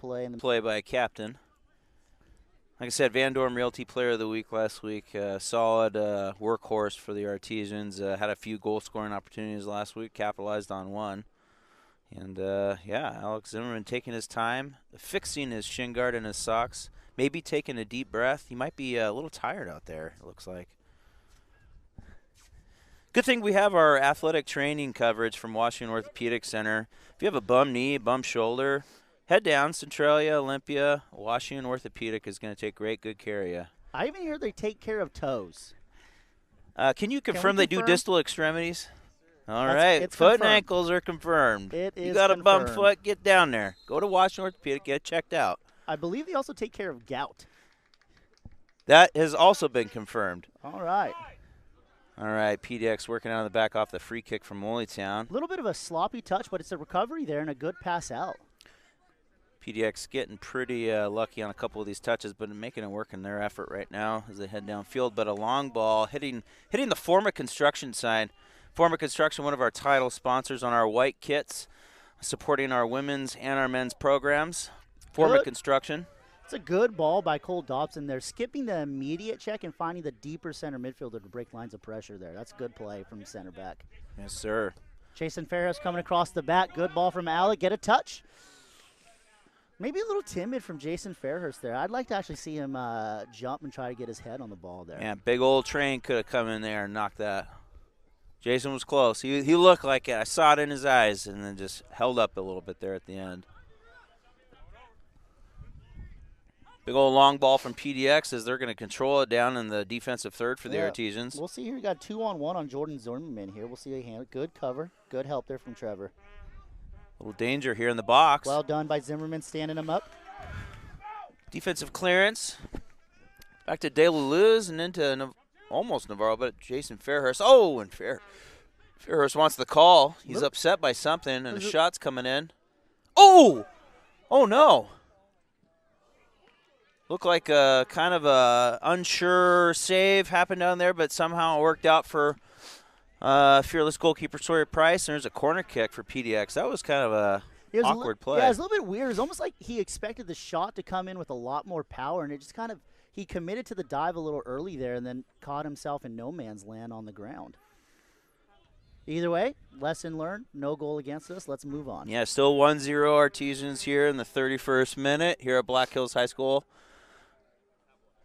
play. Play by a captain. Like I said, Van Dorm Realty Player of the Week last week. Solid workhorse for the Artisans. Had a few goal-scoring opportunities last week. Capitalized on one. And, yeah, Alex Zimmerman taking his time, fixing his shin guard and his socks, maybe taking a deep breath. He might be a little tired out there, it looks like. Good thing we have our athletic training coverage from Washington Orthopedic Center. If you have a bum knee, bum shoulder, head down. Centralia, Olympia, Washington Orthopedic is going to take good care of you. I even hear they take care of toes. Can you confirm they do distal extremities? All It's right, foot confirmed. and ankles are confirmed. It is You got a bum confirmed. foot, get down there. Go to Washington Orthopedic, get it checked out. I believe they also take care of gout. That has also been confirmed. All right. All right, PDX working out of the back off the free kick from Oly Town. A little bit of a sloppy touch, but it's a recovery there and a good pass out. PDX getting pretty lucky on a couple of these touches, but making it work in their effort right now as they head downfield. But a long ball hitting the Forma Construction sign. Forma Construction, one of our title sponsors on our white kits, supporting our women's and our men's programs. Forma Construction. It's a good ball by Cole Dobson. They're skipping the immediate check and finding the deeper center midfielder to break lines of pressure there. That's a good play from center back. Yes, sir. Jason Fairhouse coming across the back. Good ball from Alec. Get a touch. Maybe a little timid from Jason Fairhurst there. I'd like to actually see him jump and try to get his head on the ball there. Yeah, big old train could have come in there and knocked that. Jason was close. He looked like it. I saw it in his eyes and then just held up a little bit there at the end. Big old long ball from PDX as they're going to control it down in the defensive third for the Artisans. We'll see here. We got 2-on-1 on Jordan Zimmerman here. We'll see a hand. Good cover. Good help there from Trevor. A little danger here in the box. Well done by Zimmerman standing him up. Defensive clearance. Back to De La Luz and into almost Navarro, but Jason Fairhurst. Oh, and Fairhurst wants the call. He's upset by something, and a shot's coming in. Oh! Oh, no. Looked like a kind of a unsure save happened down there, but somehow it worked out for fearless goalkeeper Sawyer Price. And there's a corner kick for PDX. That was kind of a awkward play. Yeah, it was a little bit weird. It was almost like he expected the shot to come in with a lot more power, and it just kind of he committed to the dive a little early there and then caught himself in no man's land on the ground. Either way, lesson learned. No goal against us. Let's move on. Yeah, still 1-0 Artisans here in the 31st minute here at Black Hills High School.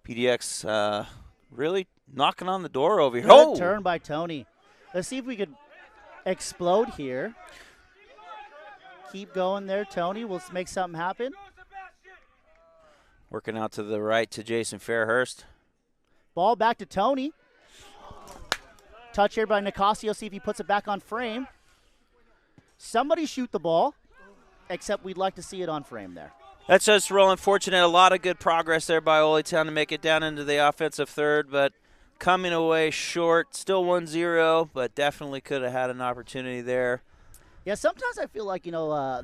PDX really knocking on the door over here. Good turn by Tony. Let's see if we could explode here. Keep going there, Tony. We'll make something happen. Working out to the right to Jason Fairhurst. Ball back to Tony. Touch here by Nicasio. See if he puts it back on frame. Somebody shoot the ball, except we'd like to see it on frame there. That's just real unfortunate. A lot of good progress there by Oly Town to make it down into the offensive third, but coming away short. Still 1-0, but definitely could have had an opportunity there. Yeah, sometimes I feel like,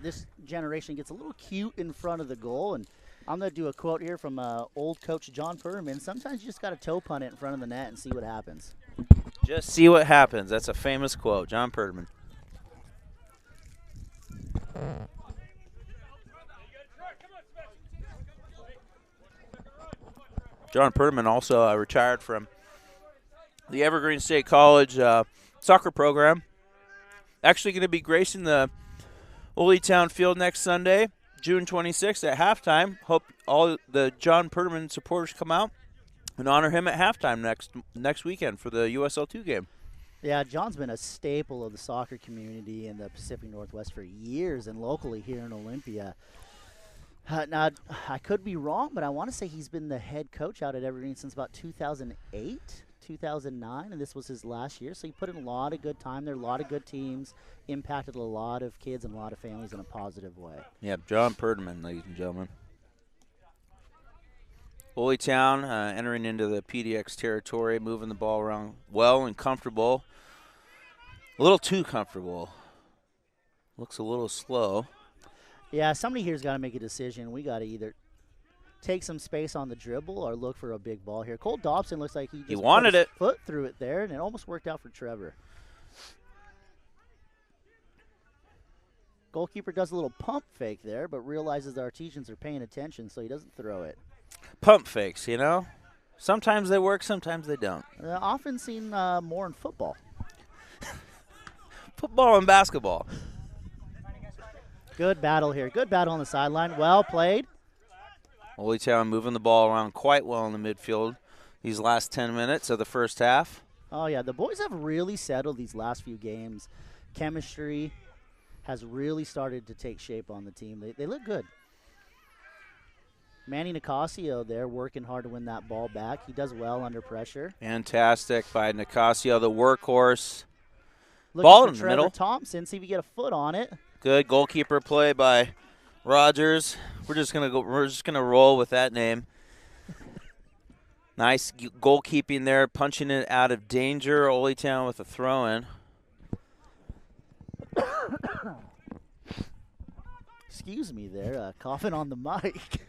this generation gets a little cute in front of the goal, and I'm going to do a quote here from old coach John Furman. Sometimes you just got to toe punt it in front of the net and see what happens. Just see what happens. That's a famous quote, John Purdman. John Purdman also retired from the Evergreen State College soccer program. Actually going to be gracing the Oly Town field next Sunday, June 26th at halftime. Hope all the John Purdman supporters come out and honor him at halftime next weekend for the USL2 game. Yeah, John's been a staple of the soccer community in the Pacific Northwest for years and locally here in Olympia. Now, I could be wrong, but I want to say he's been the head coach out at Evergreen since about 2008, 2009, and this was his last year. So he put in a lot of good time there, a lot of good teams, impacted a lot of kids and a lot of families in a positive way. Yeah, John Purdman, ladies and gentlemen. Oly Town entering into the PDX territory, moving the ball around well and comfortable. A little too comfortable. Looks a little slow. Yeah, somebody here's got to make a decision. We got to either take some space on the dribble or look for a big ball here. Cole Dobson looks like he just wanted put his it. Foot through it there, and it almost worked out for Trevor. Goalkeeper does a little pump fake there, but realizes the Artisans are paying attention, so he doesn't throw it. Pump fakes, you know? Sometimes they work, sometimes they don't. Often seen more in football. Football and basketball. Good battle here. Good battle on the sideline. Well played. Oly Town moving the ball around quite well in the midfield these last 10 minutes of the first half. Oh, yeah. The boys have really settled these last few games. Chemistry has really started to take shape on the team. They look good. Manny Nicasio there working hard to win that ball back. He does well under pressure. Fantastic by Nicasio, the workworse. Looking Ball for in the Trevor middle. Thompson, see if he get a foot on it. Good goalkeeper play by Rogers. We're just gonna roll with that name. Nice goalkeeping there, punching it out of danger. Oly Town with a throw-in. Excuse me there, coughing on the mic.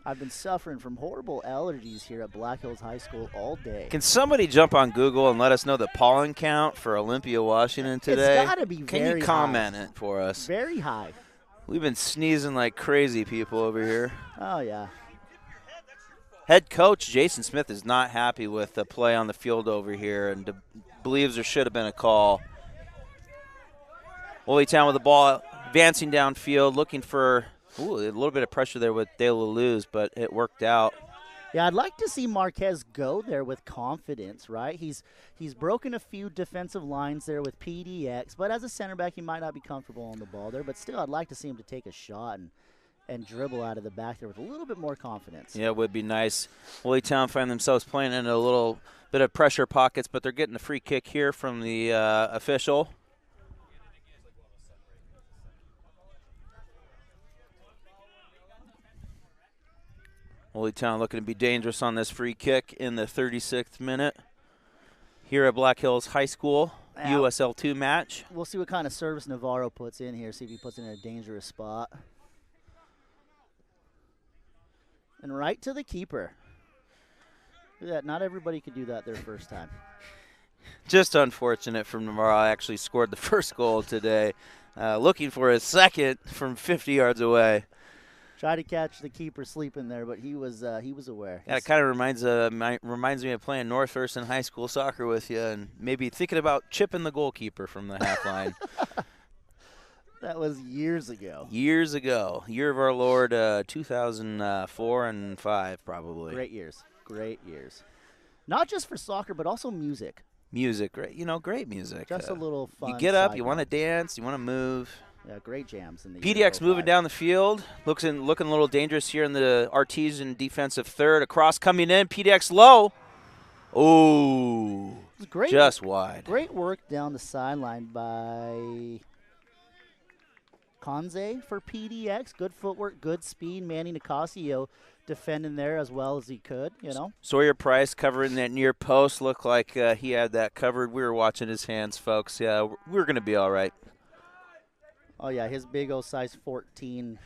I've been suffering from horrible allergies here at Black Hills High School all day. Can somebody jump on Google and let us know the pollen count for Olympia, Washington today? It's got to be very high. Can you comment it for us? Very high. We've been sneezing like crazy people over here. Oh, yeah. Head coach Jason Smith is not happy with the play on the field over here and believes there should have been a call. Oly Town with the ball, advancing downfield, looking for a little bit of pressure there with De La Luz, but it worked out. Yeah, I'd like to see Marquez go there with confidence, right? He's broken a few defensive lines there with PDX, but as a center back, he might not be comfortable on the ball there. But still, I'd like to see him to take a shot and dribble out of the back there with a little bit more confidence. Yeah, it would be nice. Oly Town find themselves playing in a little bit of pressure pockets, but they're getting a free kick here from the official. Oly Town looking to be dangerous on this free kick in the 36th minute here at Black Hills High School, USL 2 match. We'll see what kind of service Navarro puts in here, see if he puts it in a dangerous spot. And right to the keeper. Look at that. Not everybody could do that their first time. Just unfortunate from Navarro. Actually scored the first goal today. Looking for his second from 50 yards away. Tried to catch the keeper sleeping there, but he was aware. Yeah, it kind of reminds me of playing North Thurston High School soccer with you and maybe thinking about chipping the goalkeeper from the half line. That was years ago. Years ago. Year of our Lord, 2004 and 5 probably. Great years. Great years. Not just for soccer, but also music. Music, great. Great music. Just a little fun. You get up, you want to dance, you want to move. Yeah, great jams in the PDX moving down the field, looking a little dangerous here in the Artisan defensive third. A cross coming in, PDX low. Oh, great, just wide. Great work down the sideline by Conze for PDX. Good footwork, good speed. Manny Nicasio defending there as well as he could, Sawyer Price covering that near post. Looked like he had that covered. We were watching his hands, folks. Yeah, we're going to be all right. Oh, yeah, his big old size 14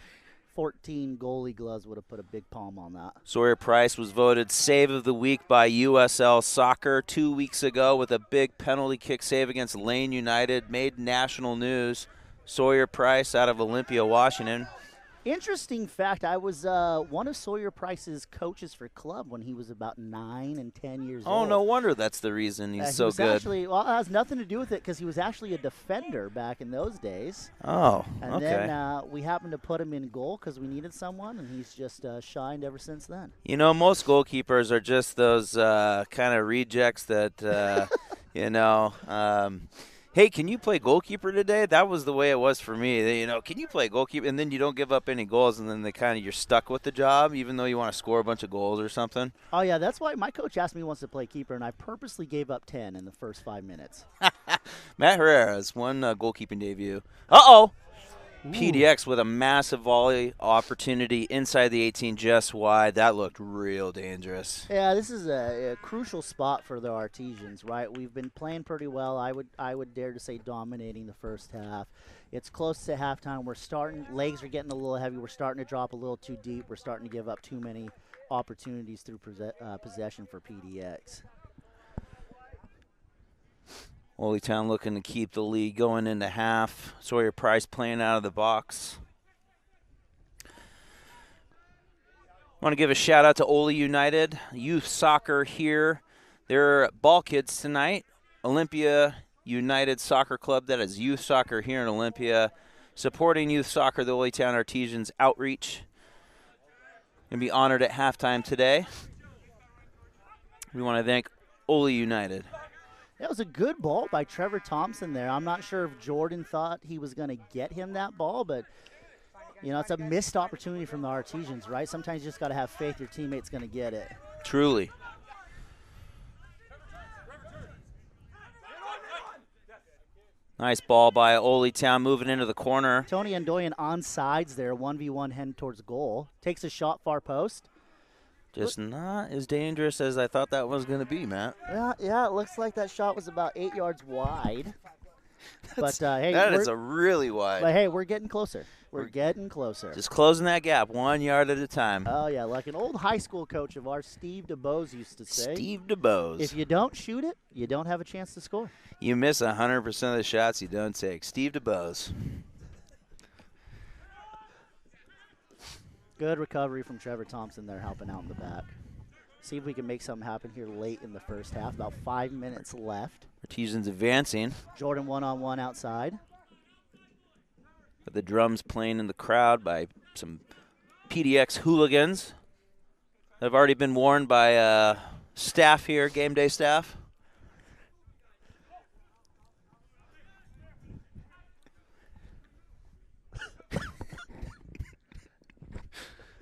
goalie gloves would have put a big palm on that. Sawyer Price was voted Save of the Week by USL Soccer 2 weeks ago with a big penalty kick save against Lane United. Made national news. Sawyer Price out of Olympia, Washington. Interesting fact, I was one of Sawyer Price's coaches for club when he was about 9 and 10 years old. Oh, no wonder that's the reason he's so good. Actually, well, it has nothing to do with it because he was actually a defender back in those days. Oh, and then we happened to put him in goal because we needed someone, and he's just shined ever since then. Most goalkeepers are just those kind of rejects that, hey, can you play goalkeeper today? That was the way it was for me. Can you play goalkeeper? And then you don't give up any goals, and then you're stuck with the job, even though you want to score a bunch of goals or something. Oh, yeah, that's why my coach asked me once to play keeper, and I purposely gave up 10 in the first 5 minutes. Matt Herrera's one goalkeeping debut. Uh-oh. PDX with a massive volley opportunity inside the 18 just wide. That looked real dangerous. Yeah, this is a crucial spot for the Artisans, right? We've been playing pretty well. I would dare to say dominating the first half. It's close to halftime. Legs are getting a little heavy. We're starting to drop a little too deep. We're starting to give up too many opportunities through possession for PDX. Oly Town looking to keep the lead going into half. Sawyer Price playing out of the box. I want to give a shout out to Oly United, youth soccer here. They're ball kids tonight. Olympia United Soccer Club, that is youth soccer here in Olympia. Supporting youth soccer, the Oly Town Artisans outreach. Going to be honored at halftime today. We want to thank Oly United. That was a good ball by Trevor Thompson there. I'm not sure if Jordan thought he was going to get him that ball, but, you know, it's a missed opportunity from the Artisans, right? Sometimes you just got to have faith your teammate's going to get it. Truly. Nice ball by Oly Town moving into the corner. Tony Andoyan on sides there, 1v1 heading towards goal. Takes a shot far post. Just not as dangerous as I thought that was going to be, Matt. Yeah, it looks like that shot was about 8 yards wide. But hey, that is a really wide. But hey, we're getting closer. We're getting closer. Just closing that gap 1 yard at a time. Oh yeah, like an old high school coach of ours, Steve DeBose, used to say. Steve DeBose. If you don't shoot it, you don't have a chance to score. You miss 100% of the shots you don't take. Steve DeBose. Good recovery from Trevor Thompson there, helping out in the back. See if we can make something happen here late in the first half. About 5 minutes left. Artisans advancing. Jordan one-on-one outside. With the drums playing in the crowd by some PDX hooligans. They've already been warned by staff here, game day staff.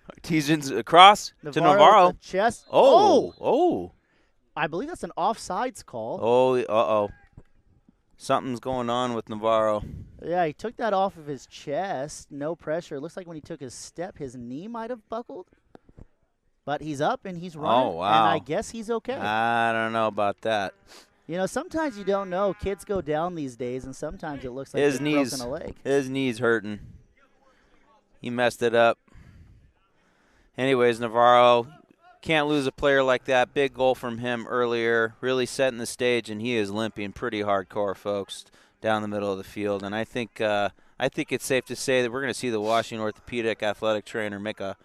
Artisans across to Navarro. Chest. Oh. I believe that's an offsides call. Oh, uh-oh. Something's going on with Navarro. Yeah, he took that off of his chest. No pressure. Looks like when he took his step, his knee might have buckled. But he's up and he's running. Oh, wow. And I guess he's okay. I don't know about that. You know, sometimes you don't know. Kids go down these days, and sometimes it looks like His they've broken a leg. His knee's hurting. He messed it up. Anyways, Navarro, can't lose a player like that. Big goal from him earlier, really setting the stage, and he is limping pretty hardcore, folks, down the middle of the field. And I think it's safe to say that we're going to see the Washington Orthopedic Athletic Trainer make a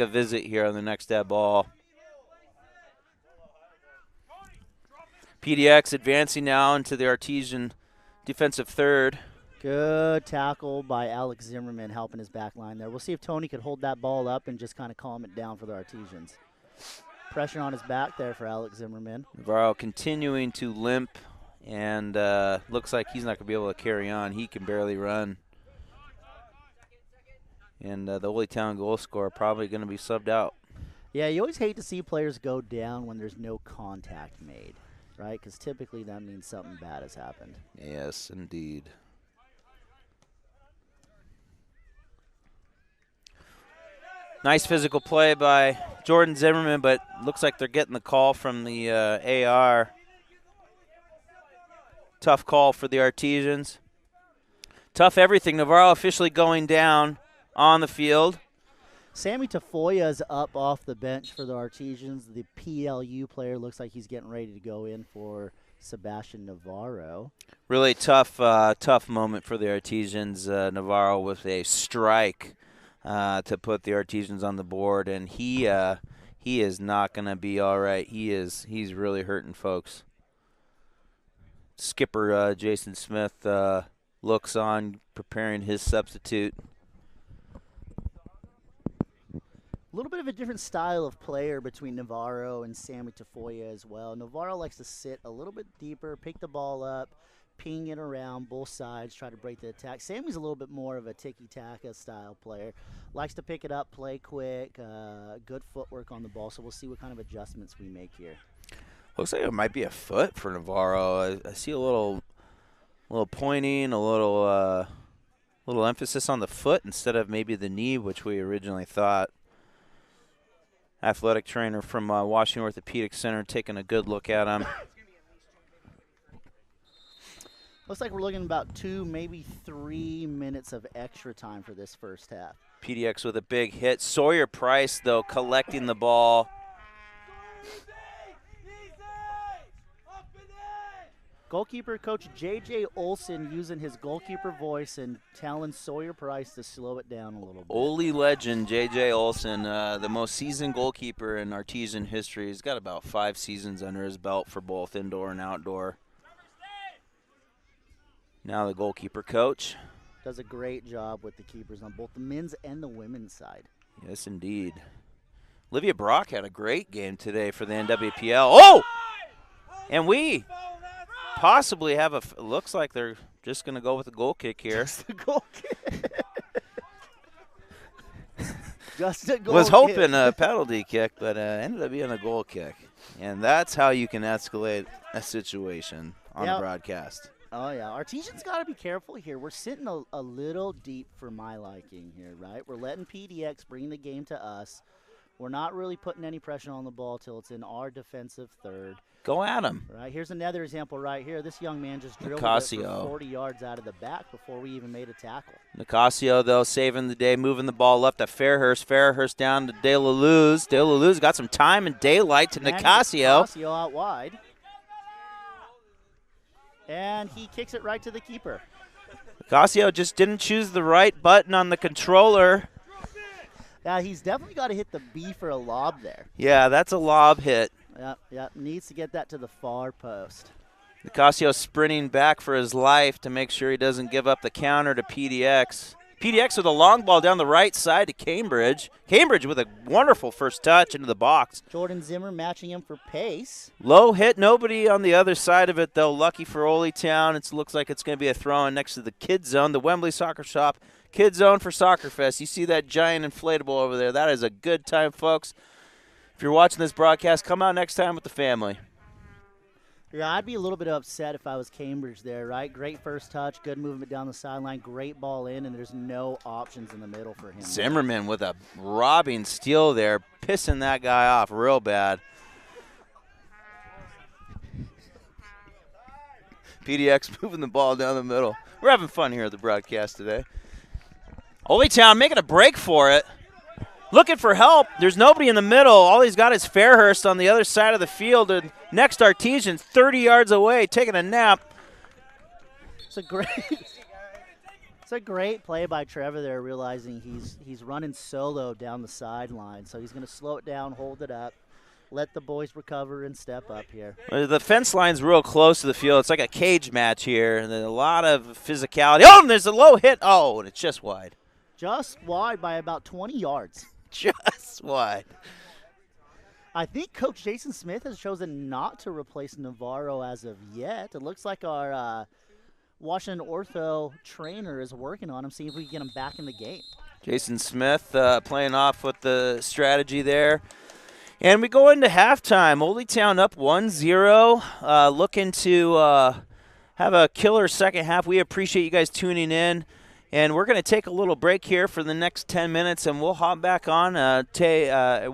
visit here on the next dead ball. PDX advancing now into the Artisan defensive third. Good tackle by Alex Zimmerman, helping his back line there. We'll see if Tony could hold that ball up and just kind of calm it down for the Artisans. Pressure on his back there for Alex Zimmerman. Navarro continuing to limp, and looks like he's not going to be able to carry on. He can barely run. And the Oly Town goal scorer probably going to be subbed out. Yeah, you always hate to see players go down when there's no contact made, right? Because typically that means something bad has happened. Yes, indeed. Nice physical play by Jordan Zimmerman, but looks like they're getting the call from the AR. Tough call for the Artisans. Tough everything. Navarro officially going down on the field. Sammy Tafoya is up off the bench for the Artisans. The PLU player looks like he's getting ready to go in for Sebastian Navarro. Really tough moment for the Artisans. Navarro with a strike to put the Artisans on the board, and he is not going to be all right. He's really hurting, folks. Skipper Jason Smith looks on, preparing his substitute. A little bit of a different style of player between Navarro and Sammy Tafoya as well. Navarro likes to sit a little bit deeper, pick the ball up, ping it around both sides, try to break the attack. Sammy's a little bit more of a tiki-taka style player. Likes to pick it up, play quick, good footwork on the ball. So we'll see what kind of adjustments we make here. Looks like it might be a foot for Navarro. I see a little pointing, a little emphasis on the foot instead of maybe the knee, which we originally thought. Athletic trainer from Washington Orthopedic Center taking a good look at him. Looks like we're looking about 2, maybe 3 minutes of extra time for this first half. PDX with a big hit. Sawyer Price, though, collecting the ball. Goalkeeper coach J.J. Olson using his goalkeeper voice and telling Sawyer Price to slow it down a little bit. Oly legend J.J. Olson, the most seasoned goalkeeper in Artisan history. He's got about 5 seasons under his belt for both indoor and outdoor. Now the goalkeeper coach. Does a great job with the keepers on both the men's and the women's side. Yes, indeed. Olivia Brock had a great game today for the NWPL. Oh! And we possibly have looks like they're just going to go with a goal kick here. Just a goal kick. Just a goal Was kick. hoping a penalty kick, but ended up being a goal kick. And that's how you can escalate a situation on a broadcast. Oh, yeah. Artisans got to be careful here. We're sitting a little deep for my liking here, right? We're letting PDX bring the game to us. We're not really putting any pressure on the ball till it's in our defensive third. Go at him. Right, here's another example right here. This young man just drilled it for 40 yards out of the back before we even made a tackle. Nicasio, though, saving the day, moving the ball left to Fairhurst. Fairhurst down to De La Luz. De La Luz got some time and daylight to Nicasio. Nicasio out wide. And he kicks it right to the keeper. Nicasio just didn't choose the right button on the controller. Yeah, he's definitely got to hit the B for a lob there. Yeah, that's a lob hit. Yep, needs to get that to the far post. Nicasio sprinting back for his life to make sure he doesn't give up the counter to PDX. PDX with a long ball down the right side to Cambridge. Cambridge with a wonderful first touch into the box. Jordan Zimmer matching him for pace. Low hit, nobody on the other side of it, though. Lucky for Oly Town. It looks like it's going to be a throw-in next to the Kids Zone, the Wembley Soccer Shop. Kids Zone for Soccer Fest. You see that giant inflatable over there. That is a good time, folks. If you're watching this broadcast, come out next time with the family. Yeah, I'd be a little bit upset if I was Cambridge there, right? Great first touch, good movement down the sideline, great ball in, and there's no options in the middle for him. Zimmerman with a robbing steal there, pissing that guy off real bad. PDX moving the ball down the middle. We're having fun here at the broadcast today. Oly Town making a break for it. Looking for help. There's nobody in the middle. All he's got is Fairhurst on the other side of the field. And next Artisans 30 yards away, taking a nap. It's a great play by Trevor there, realizing he's running solo down the sideline. So he's going to slow it down, hold it up, let the boys recover and step up here. The fence line's real close to the field. It's like a cage match here. And there's a lot of physicality. Oh, and there's a low hit. Oh, and it's just wide. Just wide by about 20 yards. Just wide. I think Coach Jason Smith has chosen not to replace Navarro as of yet. It looks like our Washington Ortho trainer is working on him, seeing if we can get him back in the game. Jason Smith playing off with the strategy there. And we go into halftime. Oly Town up 1-0, looking to have a killer second half. We appreciate you guys tuning in. And we're going to take a little break here for the next 10 minutes, and we'll hop back on. And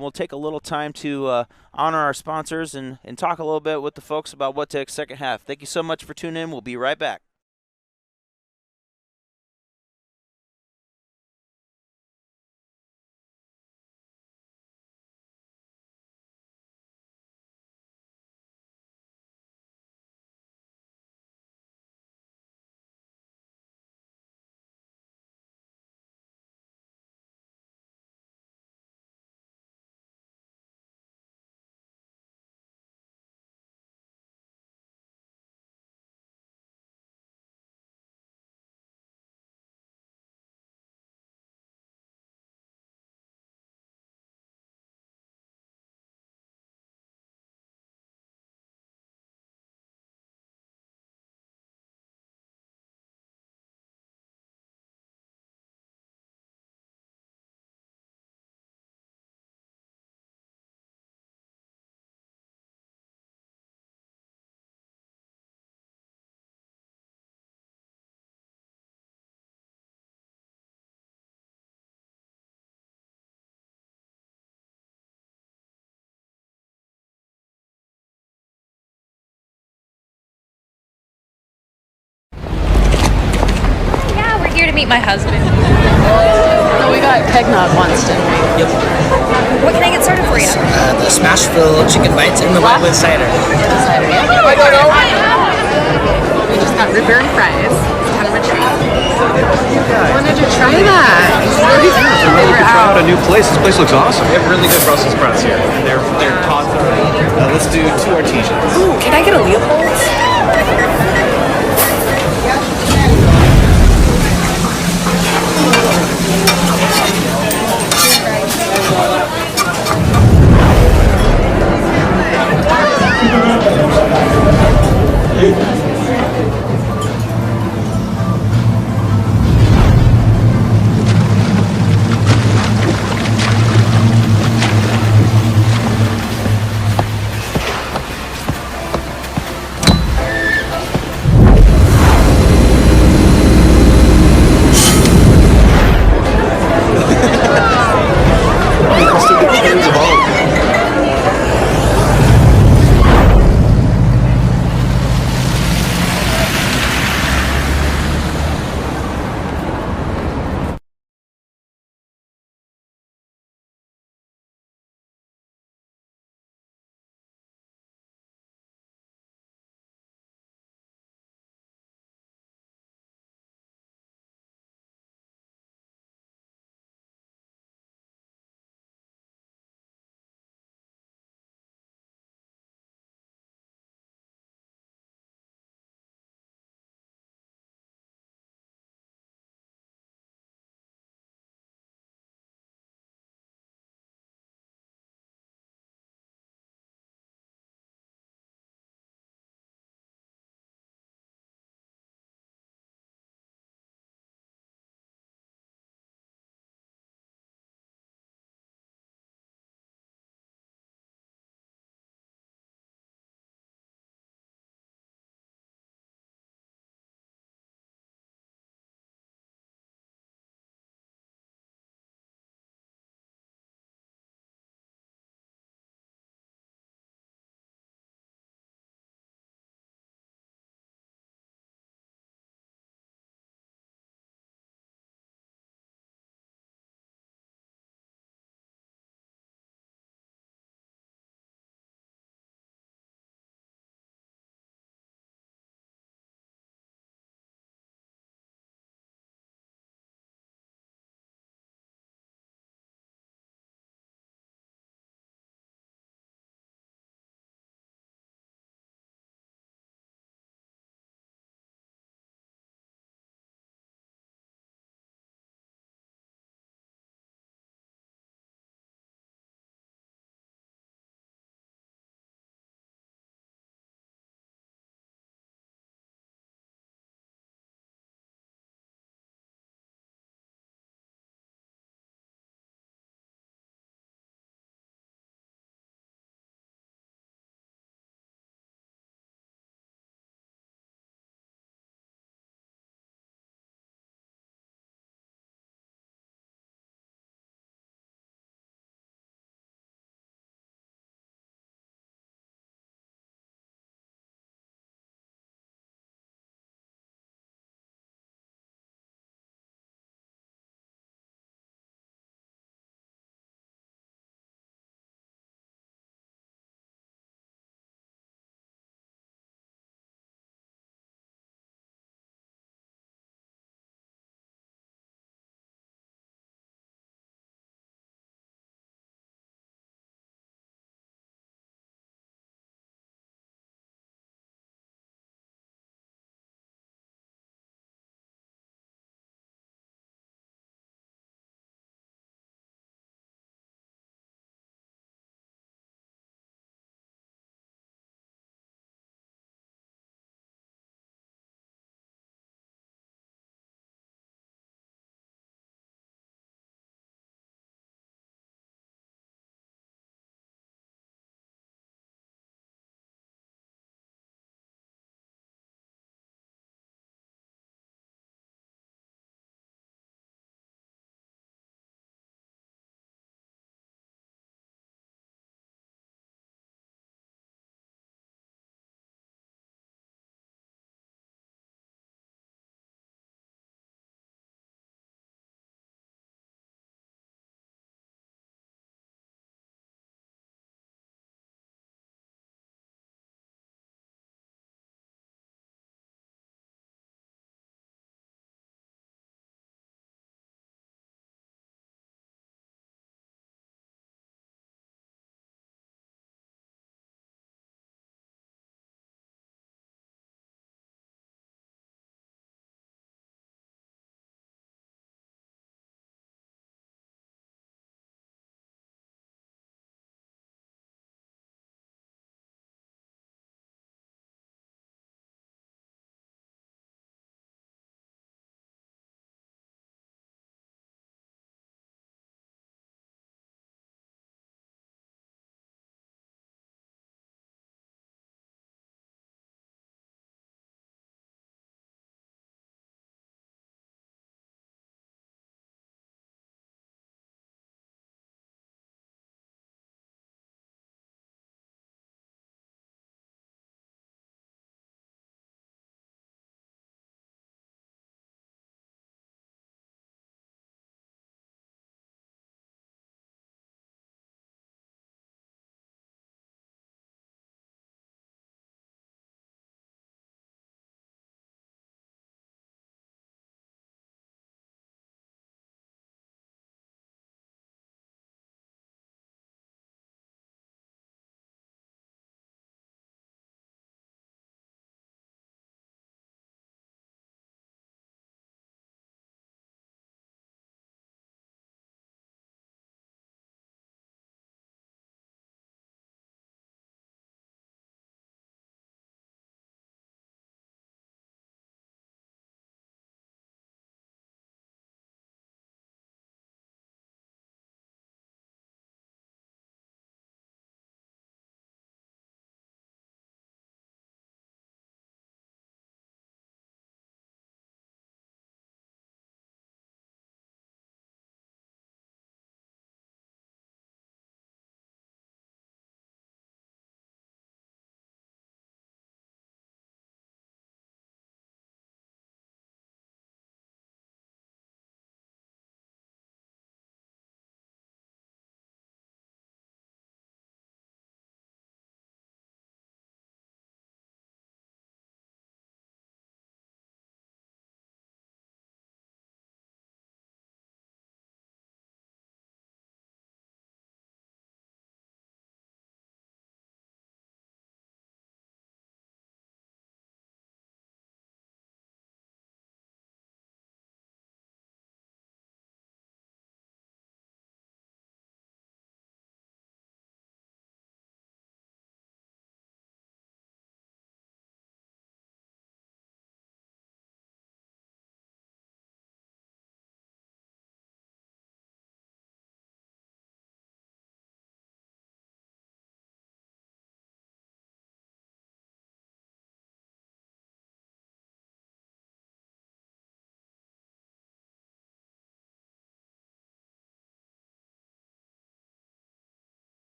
we'll take a little time to honor our sponsors and talk a little bit with the folks about what to expect second half. Thank you so much for tuning in. We'll be right back. Here to meet my husband. No, we got eggnog once, didn't we? Yep. What can I get started for you? The smash fill chicken bites and the wild cider. Cider, yeah. We just got root beer and fries. It's kind of a treat. I wanted to try that. They were out a new place. This place looks awesome. We have really good Brussels sprouts here, and they're taught. Let's do 2 Artisans. Ooh, can I get a Leopold's?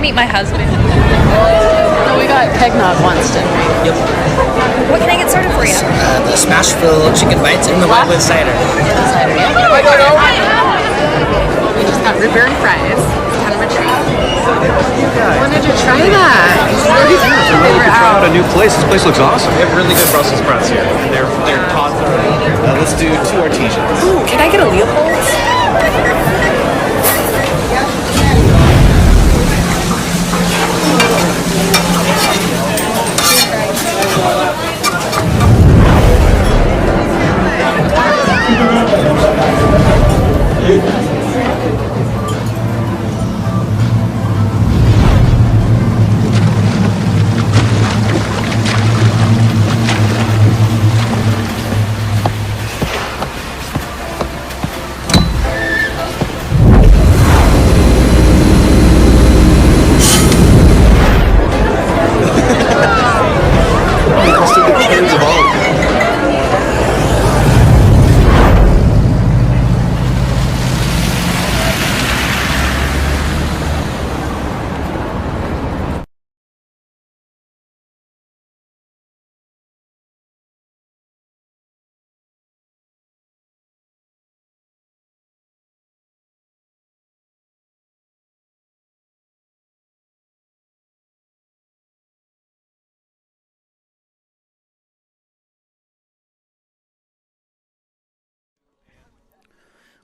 to meet my husband. So we got eggnog once, didn't we? Yep. What can I get started for you? The smash Phil chicken bites and the white wood cider. We just got root beer and fries. It's kind of a treat. When did you try that? Try out a new place. This place looks awesome. They have really good Brussels sprouts here. And they're taught. Let's do 2 Artisans. Ooh, can I get a Leopold's?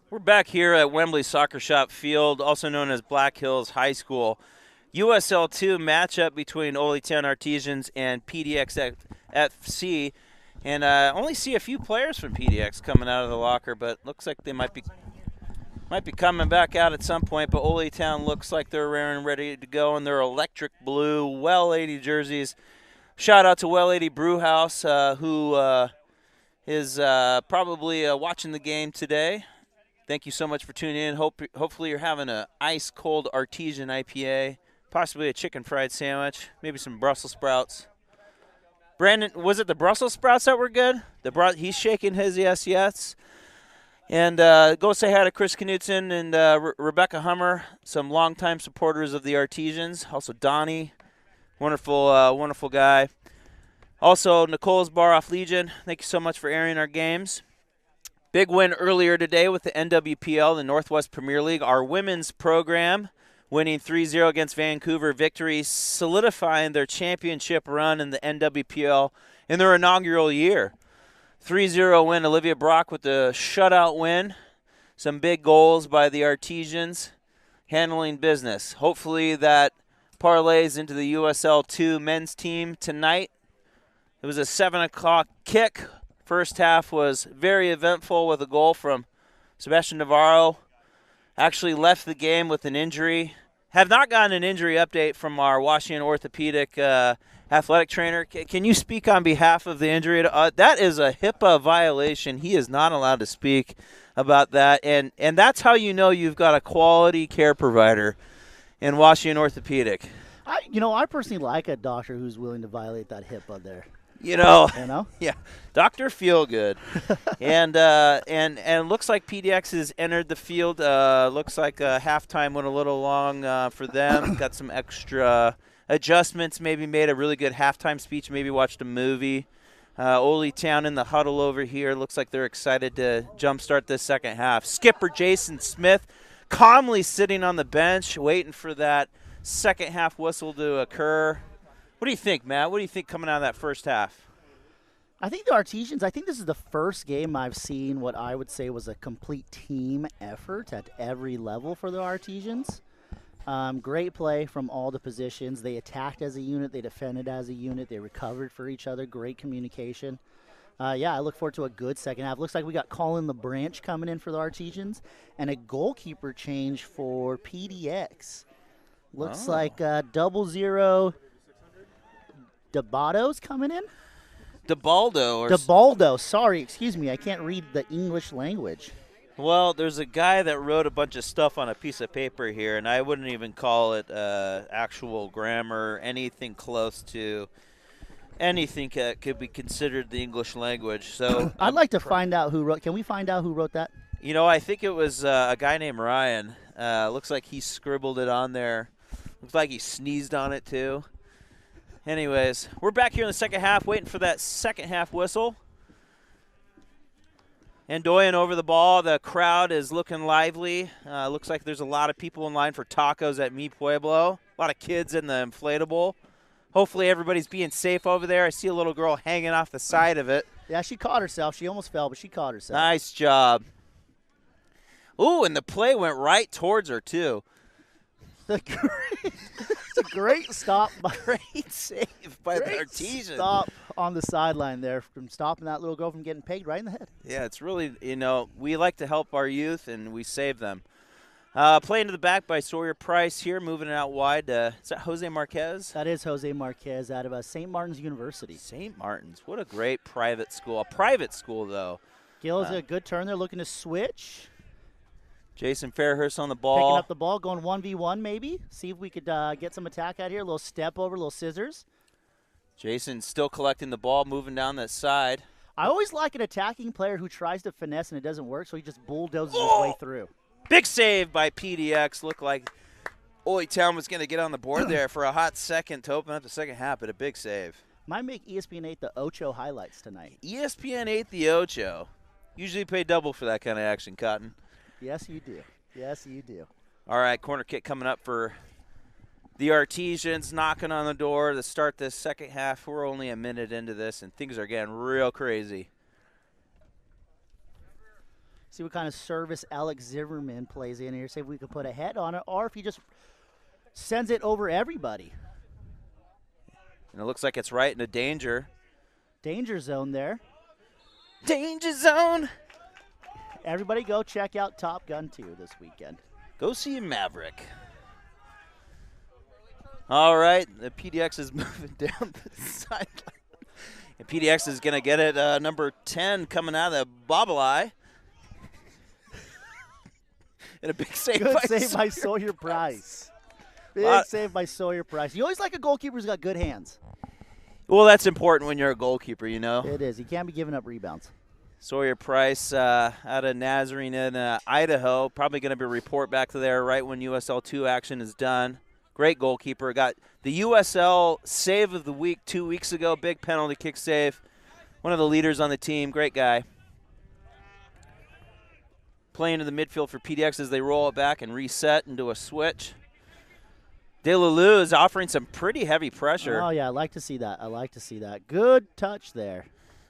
We're back here at Wembley Soccer Shop Field, also known as Black Hills High School. USL2 matchup between Oly Town Artisans and PDX FC. And only see a few players from PDX coming out of the locker, but looks like they might be coming back out at some point. But Oly Town looks like they're raring and ready to go in their electric blue Well 80 jerseys. Shout out to Well 80 Brewhouse, who is probably watching the game today. Thank you so much for tuning in. Hopefully you're having an ice-cold artesian IPA, possibly a chicken fried sandwich, maybe some Brussels sprouts. Brandon, was it the Brussels sprouts that were good? He's shaking his yes. And go say hi to Chris Knutson and Rebecca Hummer, some longtime supporters of the Artisans. Also Donnie, wonderful guy. Also Nicole's Bar Off Legion, thank you so much for airing our games. Big win earlier today with the NWPL, the Northwest Premier League. Our women's program winning 3-0 against Vancouver Victory, solidifying their championship run in the NWPL in their inaugural year. 3-0 win, Olivia Brock with the shutout win. Some big goals by the Artisans, handling business. Hopefully that parlays into the USL2 men's team tonight. It was a 7 o'clock kick. First half was very eventful with a goal from Sebastian Navarro. Actually left the game with an injury. Have not gotten an injury update from our Washington orthopedic athletic trainer. Can you speak on behalf of the injury? That is a HIPAA violation. He is not allowed to speak about that. And that's how you know you've got a quality care provider in Washington orthopedic. I personally like a doctor who's willing to violate that HIPAA there. You know? Yeah. Dr. Feelgood. and looks like PDX has entered the field. Looks like halftime went a little long for them. Got some extra adjustments, maybe made a really good halftime speech, maybe watched a movie. Oly Town in the huddle over here. Looks like they're excited to jumpstart this second half. Skipper Jason Smith calmly sitting on the bench, waiting for that second half whistle to occur. What do you think, Matt? What do you think coming out of that first half? I think the Artisans, this is the first game I've seen what I would say was a complete team effort at every level for the Artisans. Great play from all the positions. They attacked as a unit. They defended as a unit. They recovered for each other. Great communication. I look forward to a good second half. Looks like we got Colin LeBranch coming in for the Artisans and a goalkeeper change for PDX. Looks like 00 DeBado's coming in? DeBaldo, sorry, excuse me. I can't read the English language. Well, there's a guy that wrote a bunch of stuff on a piece of paper here, and I wouldn't even call it actual grammar, anything close to anything that could be considered the English language. So I'd like to find out who wrote. Can we find out who wrote that? I think it was a guy named Ryan. Looks like he scribbled it on there. Looks like he sneezed on it, too. Anyways, we're back here in the second half, waiting for that second half whistle. Andoyan over the ball. The crowd is looking lively. Looks like there's a lot of people in line for tacos at Mi Pueblo. A lot of kids in the inflatable. Hopefully everybody's being safe over there. I see a little girl hanging off the side of it. Yeah, she caught herself. She almost fell, but she caught herself. Nice job. Ooh, and the play went right towards her, too. It's a great stop. Great save by the Artisans. Stop on the sideline there from stopping that little girl from getting pegged right in the head. Yeah, it's really, we like to help our youth, and we save them. Play into the back by Sawyer Price here, moving it out wide. Is that Jose Marquez? That is Jose Marquez out of St. Martin's University. St. Martin's. What a great private school. A private school, though. Gill's a good turn there, looking to switch. Jason Fairhurst on the ball. Picking up the ball, going 1v1 maybe. See if we could get some attack out here. A little step over, a little scissors. Jason still collecting the ball, moving down that side. I always like an attacking player who tries to finesse and it doesn't work, so he just bulldozes his way through. Big save by PDX. Looked like Oly Town was going to get on the board there for a hot second to open up the second half, but a big save. Might make ESPN 8 the Ocho highlights tonight. ESPN 8 the Ocho. Usually pay double for that kind of action, Cotton. Yes, you do. Yes, you do. All right, corner kick coming up for the Artisans, knocking on the door to start this second half. We're only a minute into this, and things are getting real crazy. See what kind of service Alex Zimmerman plays in here. See if we can put a head on it, or if he just sends it over everybody. And it looks like it's right into danger. Danger zone there. Danger zone. Everybody go check out Top Gun 2 this weekend. Go see Maverick. All right, the PDX is moving down the sideline. And PDX is going to get it, number 10 coming out of the bobble eye. And a big save Good save by Sawyer Price. Big save by Sawyer Price. You always like a goalkeeper who's got good hands. Well, that's important when you're a goalkeeper, you know. It is. You can't be giving up rebounds. Sawyer Price out of Nazarene in Idaho. Probably going to be a report back to there right when USL 2 action is done. Great goalkeeper. Got the USL save of the week 2 weeks ago. Big penalty kick save. One of the leaders on the team. Great guy. Playing to the midfield for PDX as they roll it back and reset into a switch. De La Lue is offering some pretty heavy pressure. Oh, yeah, I like to see that. I like to see that. Good touch there.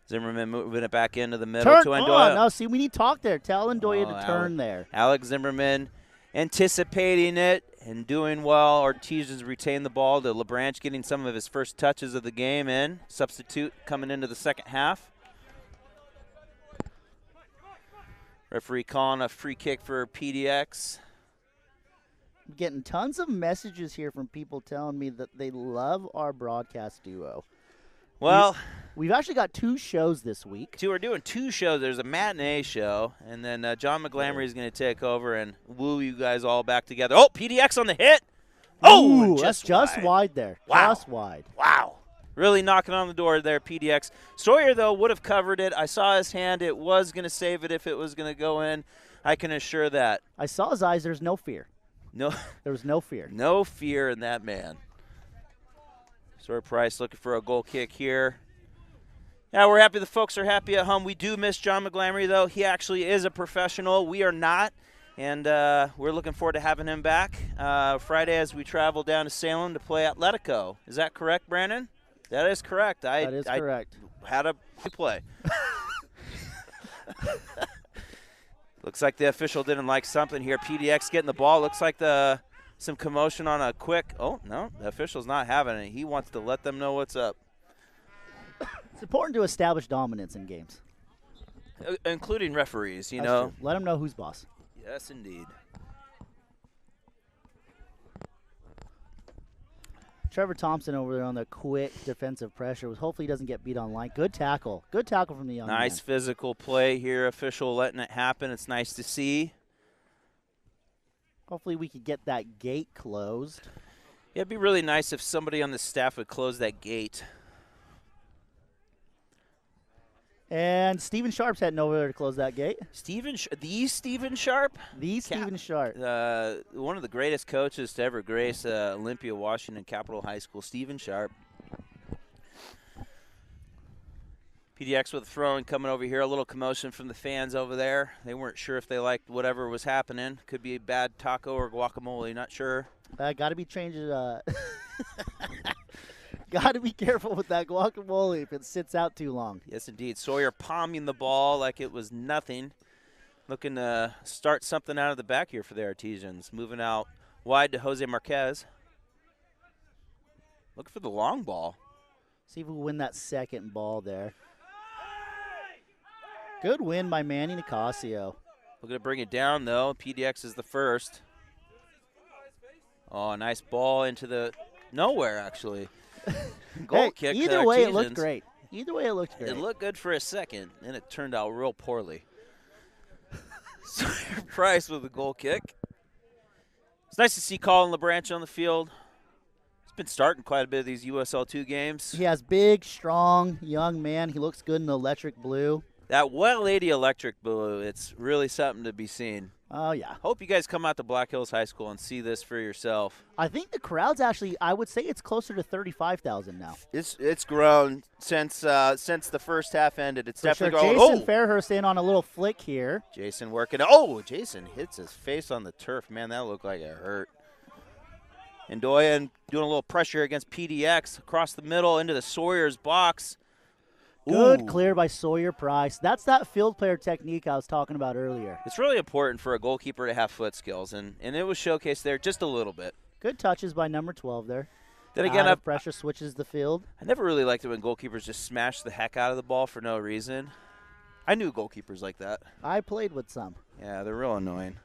Zimmerman moving it back into the middle to Andoya. No, see, we need talk there. Tell Andoya to turn there. Alex Zimmerman anticipating it and doing well. Artisans retain the ball. To LeBranch getting some of his first touches of the game in. Substitute coming into the second half. Referee calling a free kick for PDX. I'm getting tons of messages here from people telling me that they love our broadcast duo. Well, we've actually got 2 shows this week. We're doing 2 shows. There's a matinee show, and then John McGlamory is going to take over and woo you guys all back together. Oh, PDX on the hit. Oh, that's just wide there. Wow. Just wide. Wow. Really knocking on the door there, PDX. Sawyer, though, would have covered it. I saw his hand. It was going to save it if it was going to go in. I can assure that. I saw his eyes. There's no fear. No. There was no fear. No fear in that man. Sawyer Price looking for a goal kick here. Yeah, we're happy the folks are happy at home. We do miss John McGlamory, though. He actually is a professional. We are not. And we're looking forward to having him back Friday as we travel down to Salem to play Atletico. Is that correct, Brandon? That is correct. That is correct. Had a play. Looks like the official didn't like something here. PDX getting the ball. Looks like some commotion on a quick. Oh, no, the official's not having it. He wants to let them know what's up. It's important to establish dominance in games. Including referees, That's know. True. Let them know who's boss. Yes, indeed. Trevor Thompson over there on the quick defensive pressure. Hopefully he doesn't get beat on line. Good tackle. Good tackle from the young man. Nice physical play here. Official letting it happen. It's nice to see. Hopefully we could get that gate closed. Yeah, it'd be really nice if somebody on the staff would close that gate. And Steven Sharp's heading over there to close that gate. Steven Sharp? Steven Sharp. One of the greatest coaches to ever grace Olympia, Washington, Capitol High School, Steven Sharp. PDX with a throw-in coming over here. A little commotion from the fans over there. They weren't sure if they liked whatever was happening. Could be a bad taco or guacamole, not sure. Got to be changed. Got to be careful with that guacamole if it sits out too long. Yes, indeed. Sawyer palming the ball like it was nothing. Looking to start something out of the back here for the Artisans. Moving out wide to Jose Marquez. Looking for the long ball. See if we win that second ball there. Good win by Manny Nicasio. Looking to bring it down, though. PDX is the first. Oh, nice ball into the nowhere, actually. Goal kick. Either way, it looked great. Either way, it looked great. It looked good for a second, and it turned out real poorly. Sawyer Price with a goal kick. It's nice to see Colin LeBranch on the field. He's been starting quite a bit of these USL2 games. He has big, strong, young man. He looks good in the electric blue. That Well Lady electric blue, it's really something to be seen. Oh, yeah. Hope you guys come out to Black Hills High School and see this for yourself. I think the crowd's actually, I would say it's closer to 35,000 now. It's grown since the first half ended. It's For definitely sure. grown. Jason Fairhurst in on a little flick here. Jason working. Oh, Jason hits his face on the turf. Man, that looked like it hurt. And Doyen doing a little pressure against PDX across the middle into the Sawyer's box. Good clear by Sawyer Price. That's that field player technique I was talking about earlier. It's really important for a goalkeeper to have foot skills, and it was showcased there just a little bit. Good touches by number 12 there. Then again, pressure switches the field. I never really liked it when goalkeepers just smash the heck out of the ball for no reason. I knew goalkeepers like that. I played with some. Yeah, they're real annoying.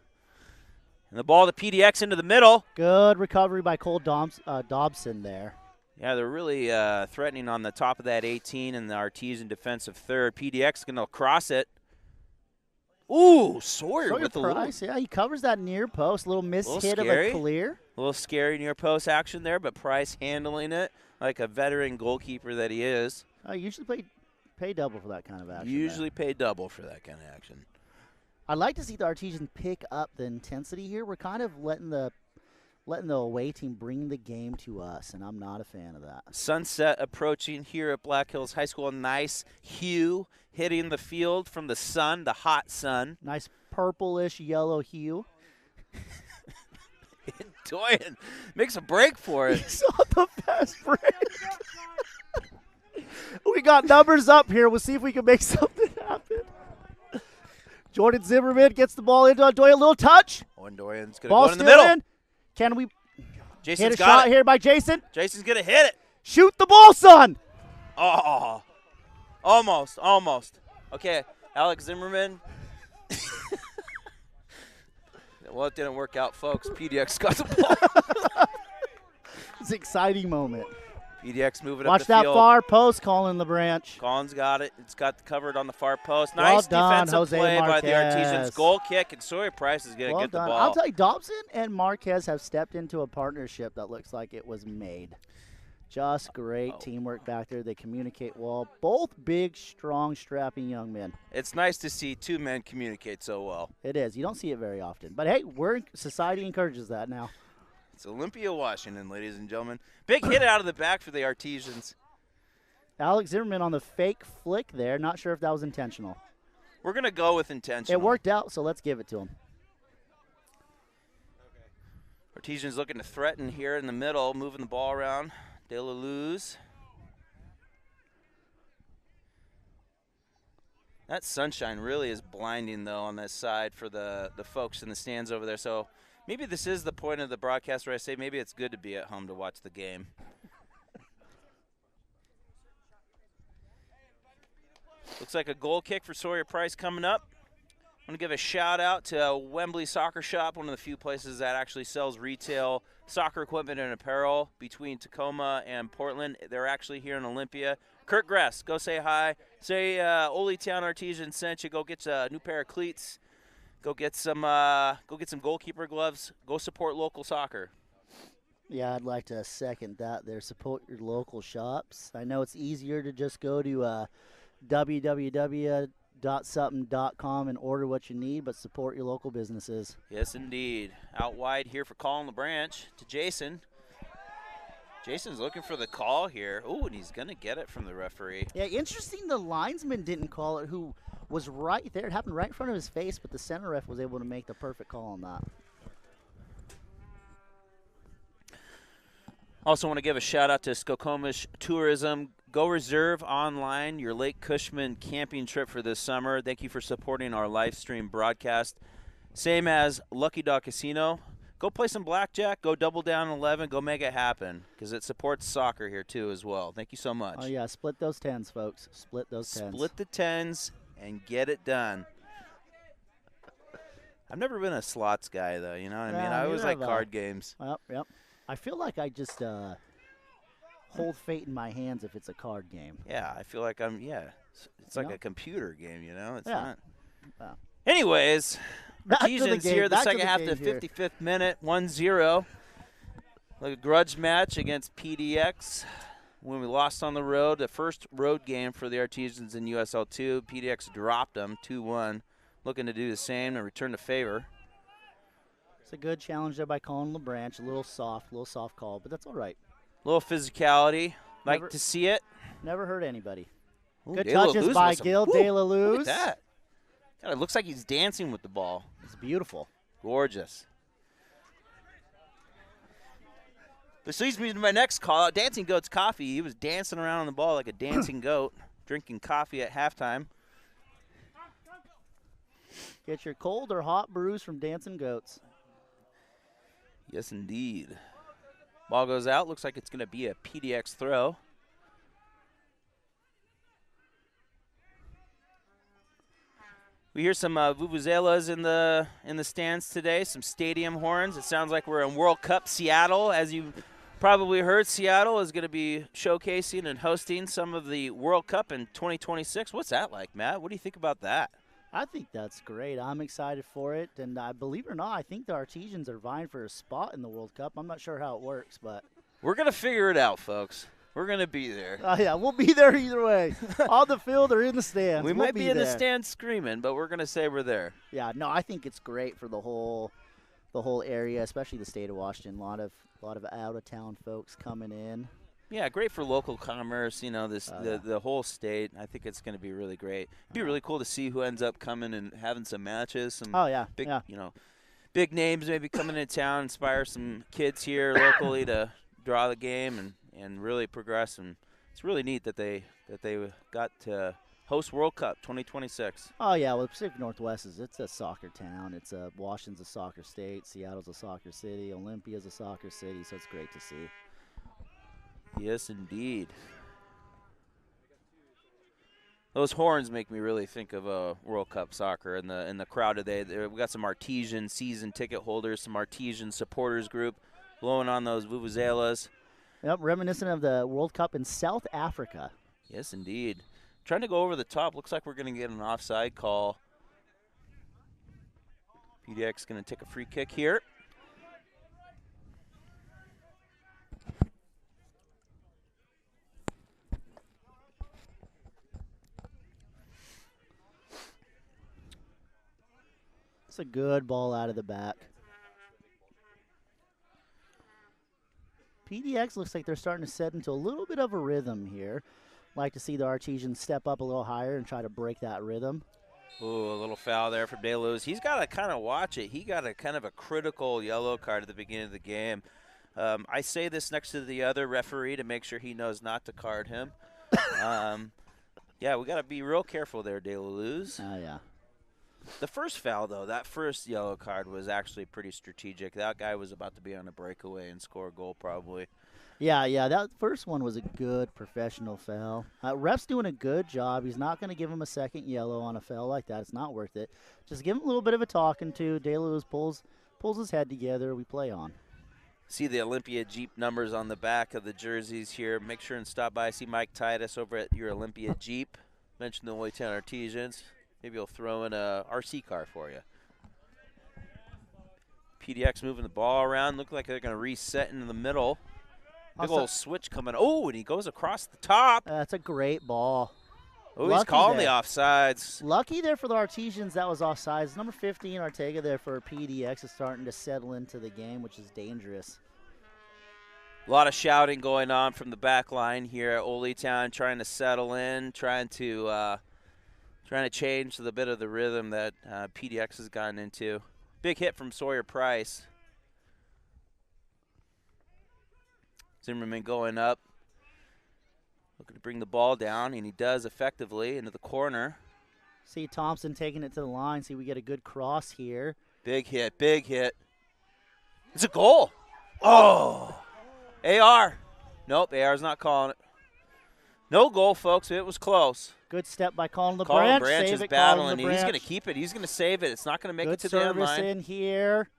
And the ball to PDX into the middle. Good recovery by Cole Dobson there. Yeah, they're really threatening on the top of that 18 and the Artisan defensive third. PDX going to cross it. Ooh, Sawyer with the Price, yeah, he covers that near post. Little hit of a clear. A little scary near post action there, but Price handling it like a veteran goalkeeper that he is. I usually pay double for that kind of action. Usually pay double for that kind of action. I'd like to see the Artisans pick up the intensity here. We're kind of letting the away team bring the game to us, and I'm not a fan of that. Sunset approaching here at Black Hills High School. Nice hue hitting the field from the sun, the hot sun. Nice purplish yellow hue. Doyen makes a break for it. He saw the fast break. We got numbers up here. We'll see if we can make something happen. Jordan Zimmerman gets the ball into Doyen. Little touch. Doyen's going to ball go in the middle. Can we Jason's hit a got shot it. here by Jason? Jason's going to hit it. Shoot the ball, son. Oh, almost. Okay, Alex Zimmerman. Well, it didn't work out, folks. PDX got the ball. It's an exciting moment. PDX moving Watch up the that field. far post, Colin LeBranch. Colin's got it. It's got covered on the far post. Well Nice done, defensive Jose play by the Marquez. Artisans. Goal kick, and Sawyer Price is going to get done. the ball. I'll tell you, Dobson and Marquez have stepped into a partnership that looks like it was made. Just great teamwork back there. They communicate well. Both big, strong, strapping young men. It's nice to see two men communicate so well. It is. You don't see it very often. But, hey, society encourages that now. It's Olympia, Washington, ladies and gentlemen. Big hit out of the back for the Artisans. Alex Zimmerman on the fake flick there. Not sure if that was intentional. We're going to go with intentional. It worked out, so let's give it to him. Artisans looking to threaten here in the middle, moving the ball around. De La Luz. That sunshine really is blinding, though, on this side for the folks in the stands over there. So maybe this is the point of the broadcast where I say maybe it's good to be at home to watch the game. Looks like a goal kick for Sawyer Price coming up. I want to give a shout out to Wembley Soccer Shop, one of the few places that actually sells retail soccer equipment and apparel between Tacoma and Portland. They're actually here in Olympia. Kurt Gress, go say hi. Say Oly Town Artisans sent you. Go get a new pair of cleats. Go get some goalkeeper gloves. Go support local soccer. Yeah, I'd like to second that there. Support your local shops. I know it's easier to just go to www.something.com and order what you need, but support your local businesses. Yes, indeed. Out wide here for calling the branch to Jason. Jason's looking for the call here. Ooh, and he's going to get it from the referee. Yeah, interesting the linesman didn't call it, who was right there. It happened right in front of his face, but the center ref was able to make the perfect call on that. Also want to give a shout-out to Skokomish Tourism. Go reserve online your Lake Cushman camping trip for this summer. Thank you for supporting our live stream broadcast. Same as Lucky Dog Casino. Go play some blackjack. Go double down 11. Go make it happen because it supports soccer here too as well. Thank you so much. Oh, yeah. Split those tens, folks. Split those tens. Split the tens and get it done. I've never been a slots guy, though. You know what I mean? I always like card games. Yep. I feel like I just hold fate in my hands if it's a card game. Yeah, I feel like it's like a computer game, you know? It's not. Wow. Anyways, Artisans here, the second half, the 55th minute, 1-0. Like a grudge match against PDX when we lost on the road. The first road game for the Artisans in USL2. PDX dropped them 2-1. Looking to do the same and return the favor. It's a good challenge there by Colin LeBranch. A little soft call, but that's all right. A little physicality. Like to see it. Never hurt anybody. Ooh, good touches by Gil De La Luz. Look at that. God, it looks like he's dancing with the ball. It's beautiful. Gorgeous. This leads me to my next call out. Dancing Goat's Coffee. He was dancing around on the ball like a dancing goat, drinking coffee at halftime. Get your cold or hot brews from Dancing Goats. Yes, indeed. Ball goes out. Looks like it's going to be a PDX throw. We hear some vuvuzelas in the stands today, some stadium horns. It sounds like we're in World Cup Seattle. As you probably heard, Seattle is going to be showcasing and hosting some of the World Cup in 2026. What's that like, Matt? What do you think about that? I think that's great. I'm excited for it, and believe it or not, I think the Artisans are vying for a spot in the World Cup. I'm not sure how it works, but we're going to figure it out, folks. We're going to be there. Yeah, we'll be there either way. On the field or in the stands. We might be in the stands screaming, but we're going to say we're there. Yeah, no, I think it's great for the whole area, especially the state of Washington. A lot of out-of-town folks coming in. Yeah, great for local commerce, you know, the whole state. I think it's going to be really great. It'd be really cool to see who ends up coming and having some matches. Some big names maybe coming into town, inspire some kids here locally to draw the game and really progress. And it's really neat that they got to host World Cup 2026. Oh, yeah, well, Pacific Northwest it's a soccer town. Washington's a soccer state. Seattle's a soccer city. Olympia's a soccer city, so it's great to see. Yes, indeed. Those horns make me really think of World Cup soccer and the crowd today. We got some Artesian season ticket holders, some Artesian supporters group blowing on those vuvuzelas. Yep, reminiscent of the World Cup in South Africa. Yes, indeed. Trying to go over the top. Looks like we're going to get an offside call. PDX going to take a free kick here. It's a good ball out of the back. PDX looks like they're starting to set into a little bit of a rhythm here. Like to see the Artesians step up a little higher and try to break that rhythm. Ooh, a little foul there from De La Luz. He's got to kind of watch it. He got a kind of a critical yellow card at the beginning of the game. I say this next to the other referee to make sure he knows not to card him. Yeah, we got to be real careful there, De La Luz. Oh, yeah. The first foul, though, that first yellow card was actually pretty strategic. That guy was about to be on a breakaway and score a goal probably. Yeah, that first one was a good professional foul. Ref's doing a good job. He's not going to give him a second yellow on a foul like that. It's not worth it. Just give him a little bit of a talking to. De La Luz pulls his head together. We play on. See the Olympia Jeep numbers on the back of the jerseys here. Make sure and stop by. See Mike Titus over at your Olympia Jeep. Mention the Oly Town Artisans. Maybe he'll throw in a RC car for you. PDX moving the ball around. Look like they're going to reset into the middle. Big old switch coming. Oh, and he goes across the top. That's a great ball. Oh, he's calling the offsides. Lucky there for the Artisans, that was offsides. Number 15, Ortega there for PDX is starting to settle into the game, which is dangerous. A lot of shouting going on from the back line here at Oly Town, trying to settle in, trying to change the bit of the rhythm that PDX has gotten into. Big hit from Sawyer Price. Zimmerman going up, looking to bring the ball down, and he does effectively into the corner. See Thompson taking it to the line. See, we get a good cross here. Big hit, big hit. It's a goal. Oh, AR. Nope, AR's not calling it. No goal, folks. It was close. Good step by Colin LeBranch. Colin Branch Save is it, battling. Colin He's going to keep it. He's going to save it. It's not going to make Good it to the end service line. in here.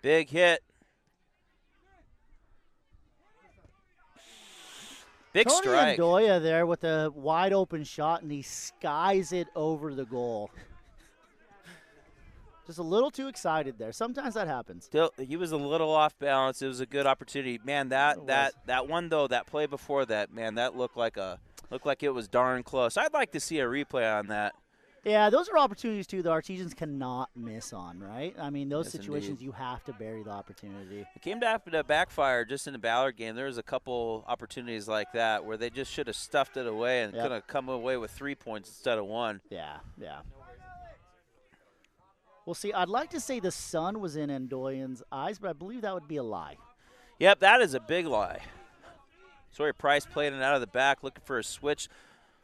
Big hit. Big Tony strike. Andoya there with a wide open shot, and he skies it over the goal. Just a little too excited there. Sometimes that happens. Still, he was a little off balance. It was a good opportunity. Man, that one though, that play before that, man, that looked like it was darn close. I'd like to see a replay on that. Yeah, those are opportunities, too, the Artisans cannot miss on, right? I mean, those Yes, situations, indeed. you have to bury the opportunity. It came to backfire just in the Ballard game. There was a couple opportunities like that where they just should have stuffed it away and could have come away with 3 points instead of 1. Yeah. Well, see, I'd like to say the sun was in Andoyan's eyes, but I believe that would be a lie. Yep, that is a big lie. Sawyer Price played it out of the back, looking for a switch.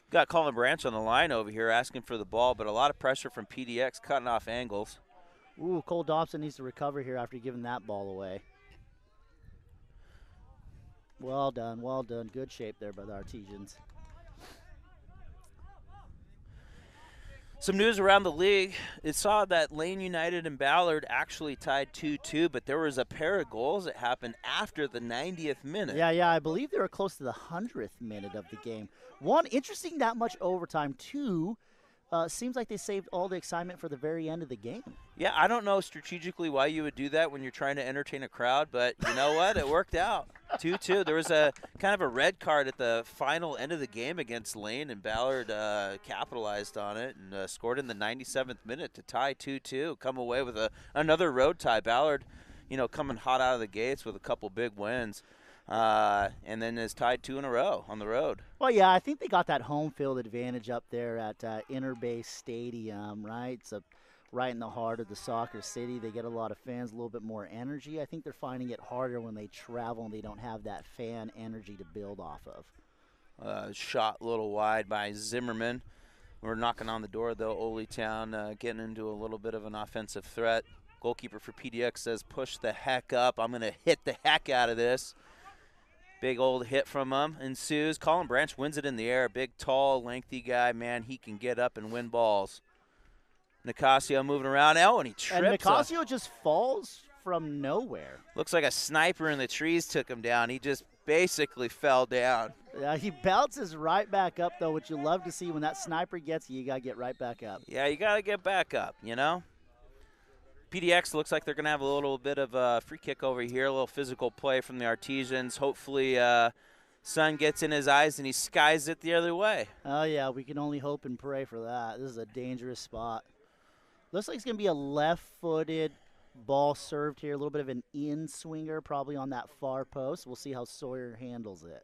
Got Colin Branch on the line over here asking for the ball, but a lot of pressure from PDX cutting off angles. Ooh, Cole Dobson needs to recover here after giving that ball away. Well done. Good shape there by the Artisans. Some news around the league. It saw that Lane United and Ballard actually tied 2-2, but there was a pair of goals that happened after the 90th minute. Yeah, I believe they were close to the 100th minute of the game. One, interesting that much overtime. Two, seems like they saved all the excitement for the very end of the game. Yeah, I don't know strategically why you would do that when you're trying to entertain a crowd, but you know what? It worked out. 2-2. There was a kind of a red card at the final end of the game against Lane, and Ballard capitalized on it and scored in the 97th minute to tie 2-2, come away with another road tie. Ballard, coming hot out of the gates with a couple big wins. And then is tied 2 in a row on the road. Well, yeah, I think they got that home field advantage up there at Interbase Stadium, right? It's right in the heart of the soccer city. They get a lot of fans, a little bit more energy. I think they're finding it harder when they travel and they don't have that fan energy to build off of. Shot a little wide by Zimmerman. We're knocking on the door, though. Oly Town getting into a little bit of an offensive threat. Goalkeeper for PDX says, push the heck up. I'm going to hit the heck out of this. Big old hit from him ensues. Colin Branch wins it in the air. Big, tall, lengthy guy. Man, he can get up and win balls. Nicasio moving around. Oh, and he trips. And Nicasio just falls from nowhere. Looks like a sniper in the trees took him down. He just basically fell down. He bounces right back up, though, which you love to see. When that sniper gets you, got to get right back up. Yeah, you got to get back up, PDX looks like they're going to have a little bit of a free kick over here, a little physical play from the Artisans. Hopefully sun gets in his eyes and he skies it the other way. Oh, yeah, we can only hope and pray for that. This is a dangerous spot. Looks like it's going to be a left-footed ball served here, a little bit of an in-swinger probably on that far post. We'll see how Sawyer handles it.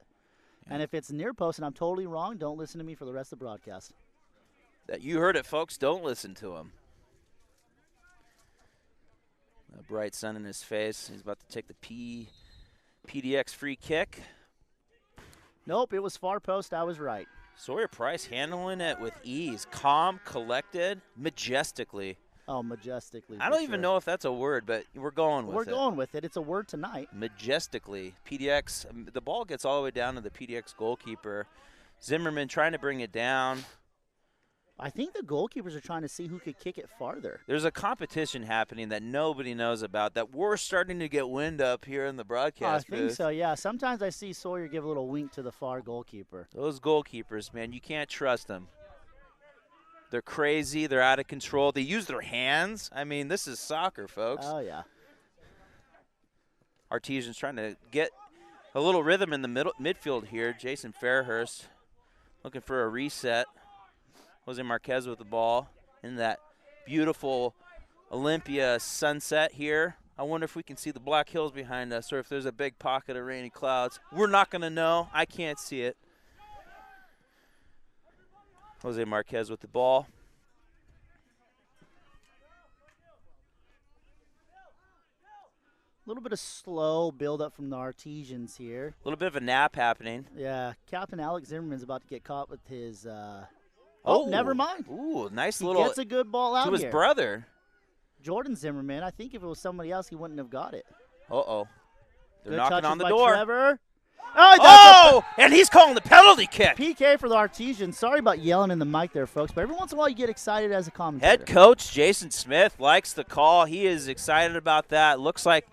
Yeah. And if it's near post and I'm totally wrong, don't listen to me for the rest of the broadcast. You heard it, folks. Don't listen to him. A bright sun in his face. He's about to take the PDX free kick. Nope, it was far post. I was right. Sawyer Price handling it with ease. Calm, collected, majestically. Oh, majestically. I don't even know if that's a word, but we're going with it. We're going with it. It's a word tonight. Majestically. PDX, the ball gets all the way down to the PDX goalkeeper. Zimmerman trying to bring it down. I think the goalkeepers are trying to see who could kick it farther. There's a competition happening that nobody knows about that we're starting to get wind up here in the broadcast booth. I think so, yeah. Sometimes I see Sawyer give a little wink to the far goalkeeper. Those goalkeepers, man, you can't trust them. They're crazy. They're out of control. They use their hands. I mean, this is soccer, folks. Oh, yeah. Artisans trying to get a little rhythm in the midfield here. Jason Fairhurst looking for a reset. Jose Marquez with the ball in that beautiful Olympia sunset here. I wonder if we can see the Black Hills behind us or if there's a big pocket of rainy clouds. We're not going to know. I can't see it. Jose Marquez with the ball. A little bit of slow build-up from the Artisans here. A little bit of a nap happening. Yeah, Captain Alex Zimmerman's about to get caught with his Oh, never mind. Ooh, nice He little gets a good ball out to his here. brother. Jordan Zimmerman. I think if it was somebody else, he wouldn't have got it. Uh-oh. They're Good knocking touches on the by door. Trevor. Oh, and he's calling the penalty kick. PK for the Artisans. Sorry about yelling in the mic there, folks, but every once in a while you get excited as a commentator. Head coach Jason Smith likes the call. He is excited about that. Looks like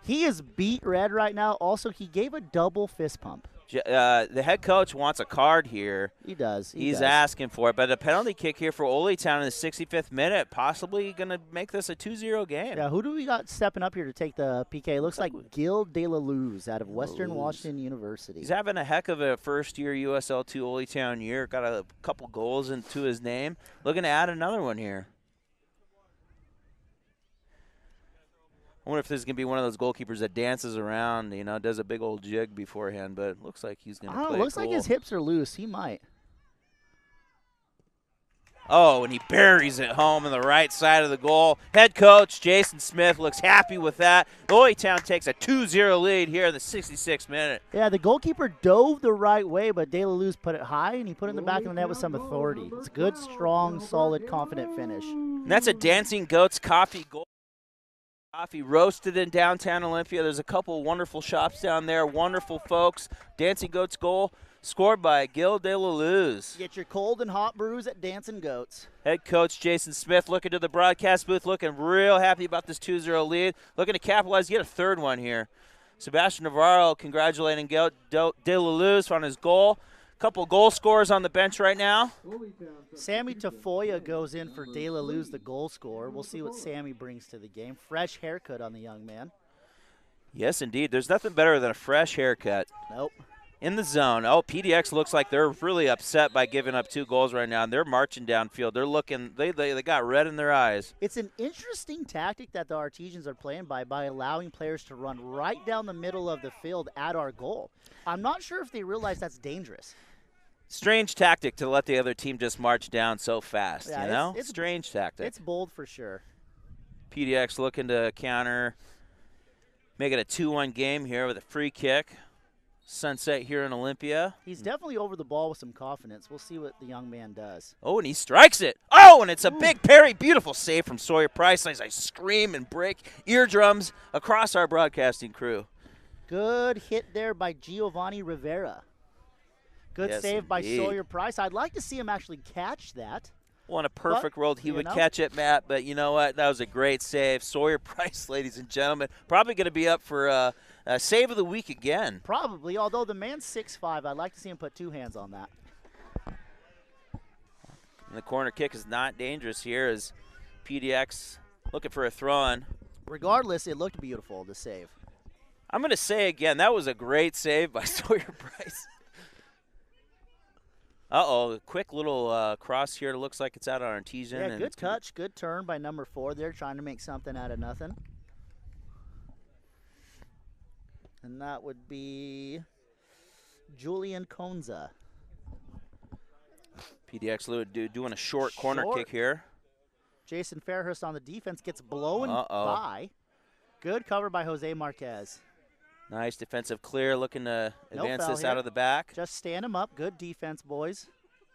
He is beat red right now. Also, he gave a double fist pump. the head coach wants a card here. He does. He's asking for it. But a penalty kick here for Oly Town in the 65th minute, possibly going to make this a 2-0 game. Yeah, who do we got stepping up here to take the PK? Looks like Gil De La Luz out of Western Luz. Washington University. He's having a heck of a first-year USL2 Oly Town year. Got a couple goals into his name. Looking to add another one here. I wonder if this is going to be one of those goalkeepers that dances around, does a big old jig beforehand, but it looks like he's going to play looks it like cool. his hips are loose. He might. Oh, and he buries it home on the right side of the goal. Head coach Jason Smith looks happy with that. Oly Town takes a 2-0 lead here in the 66th minute. Yeah, the goalkeeper dove the right way, but De La Luz put it high, and he put it in the back of the net with some authority. It's a good, strong, solid, confident finish. And that's a Dancing Goats coffee goal. Coffee roasted in downtown Olympia. There's a couple wonderful shops down there. Wonderful folks. Dancing Goats goal scored by Gil De La Luz. Get your cold and hot brews at Dancing Goats. Head coach Jason Smith looking to the broadcast booth, looking real happy about this 2-0 lead. Looking to capitalize, get a third one here. Sebastian Navarro congratulating Gil De La Luz on his goal. Couple goal scorers on the bench right now. Sammy Tafoya goes in for De La Luz, the goal scorer. We'll see what Sammy brings to the game. Fresh haircut on the young man. Yes, indeed. There's nothing better than a fresh haircut. Nope. In the zone. Oh, PDX looks like they're really upset by giving up 2 goals right now. And they're marching downfield. They're looking, they got red in their eyes. It's an interesting tactic that the Artisans are playing by allowing players to run right down the middle of the field at our goal. I'm not sure if they realize that's dangerous. Strange tactic to let the other team just march down so fast, Yeah, it's Strange tactic. It's bold for sure. PDX looking to counter, make it a 2-1 game here with a free kick. Sunset here in Olympia. He's definitely over the ball with some confidence. We'll see what the young man does. Oh, and he strikes it. Oh, and it's a big parry. Beautiful save from Sawyer Price. As I scream and break eardrums across our broadcasting crew. Good hit there by Giovanni Rivera. Good Yes, save by indeed. Sawyer Price. I'd like to see him actually catch that. Well, in a perfect world, he you would know. catch it, Matt. But you know what? That was a great save. Sawyer Price, ladies and gentlemen, probably going to be up for a save of the week again. Probably, although the man's 6'5", I'd like to see him put 2 hands on that. And the corner kick is not dangerous here as PDX looking for a throw-in. Regardless, it looked beautiful, the save. I'm going to say again, that was a great save by Sawyer Price. Uh-oh, quick little cross here. It looks like it's out on Artisan. Yeah, and good touch, good turn by number 4 there, trying to make something out of nothing. And that would be Julian Konza. PDX doing a short corner kick here. Jason Fairhurst on the defense gets blown Uh-oh. by. Good cover by Jose Marquez. Nice defensive clear, looking to No advance foul this here. out of the back. Just stand him up. Good defense, boys.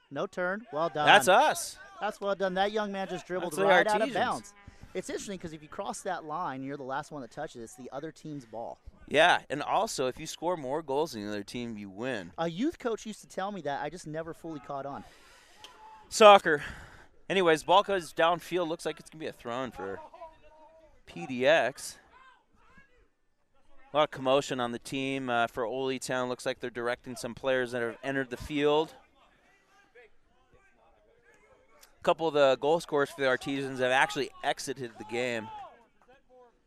No turn. Well done. That's us. That's well done. That young man just dribbled That's the right out of Artisans. bounds. It's interesting because if you cross that line, you're the last one that touches it. It's the other team's ball. Yeah, and also if you score more goals than the other team, you win. A youth coach used to tell me that. I just never fully caught on. Soccer. Anyways, ball goes downfield. Looks like it's going to be a throw-in for PDX. A lot of commotion on the team for Oly Town. Looks like they're directing some players that have entered the field. A couple of the goal scorers for the Artisans have actually exited the game.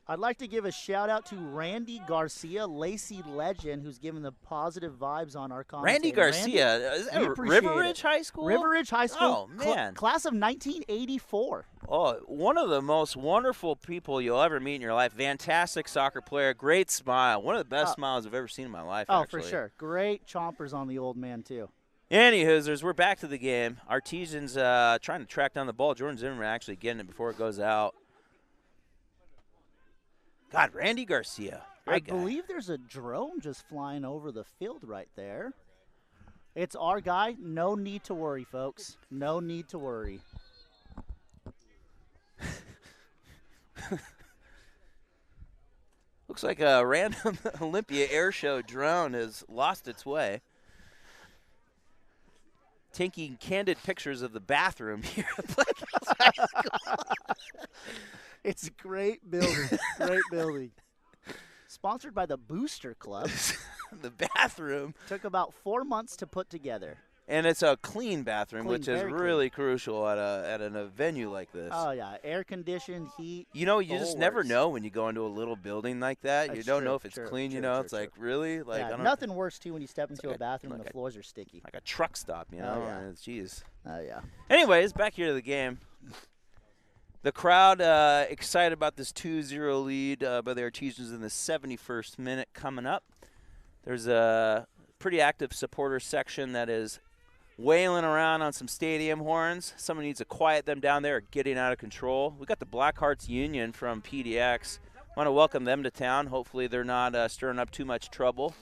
I'd like to give a shout-out to Randy Garcia, Lacey legend, who's given the positive vibes on our commentator. Randy Garcia, is that River Ridge High School? River Ridge High School. Oh, man. Class of 1984. Oh, one of the most wonderful people you'll ever meet in your life. Fantastic soccer player, great smile. One of the best smiles I've ever seen in my life, actually. For sure. Great chompers on the old man, too. Any Hoosers, we're back to the game. Artisans trying to track down the ball. Jordan Zimmerman actually getting it before it goes out. God, Randy Garcia. I believe there's a drone just flying over the field right there. It's our guy. No need to worry, folks. No need to worry. Looks like a random Olympia air show drone has lost its way. Taking candid pictures of the bathroom here. It's a great building. Great building. Sponsored by the Booster Club. The bathroom. Took about 4 months to put together. And it's a clean bathroom, Clean, which is really crucial at a venue like this. Oh, yeah. Air conditioned, heat. You know, you just never know when you go into a little building like that. That's you don't true, know if it's clean, you know. It's like, really? Like, yeah, I don't nothing worse, too, when you step into like a bathroom like and the floors are sticky. Like a truck stop, you know? yeah. Jeez. Oh, yeah. Anyways, back here to the game. The crowd excited about this 2-0 lead by the Artisans in the 71st minute coming up. There's a pretty active supporter section that is wailing around on some stadium horns. Someone needs to quiet them down there, getting out of control. We got the Blackhearts Union from PDX. Want to welcome them to town. Hopefully they're not stirring up too much trouble.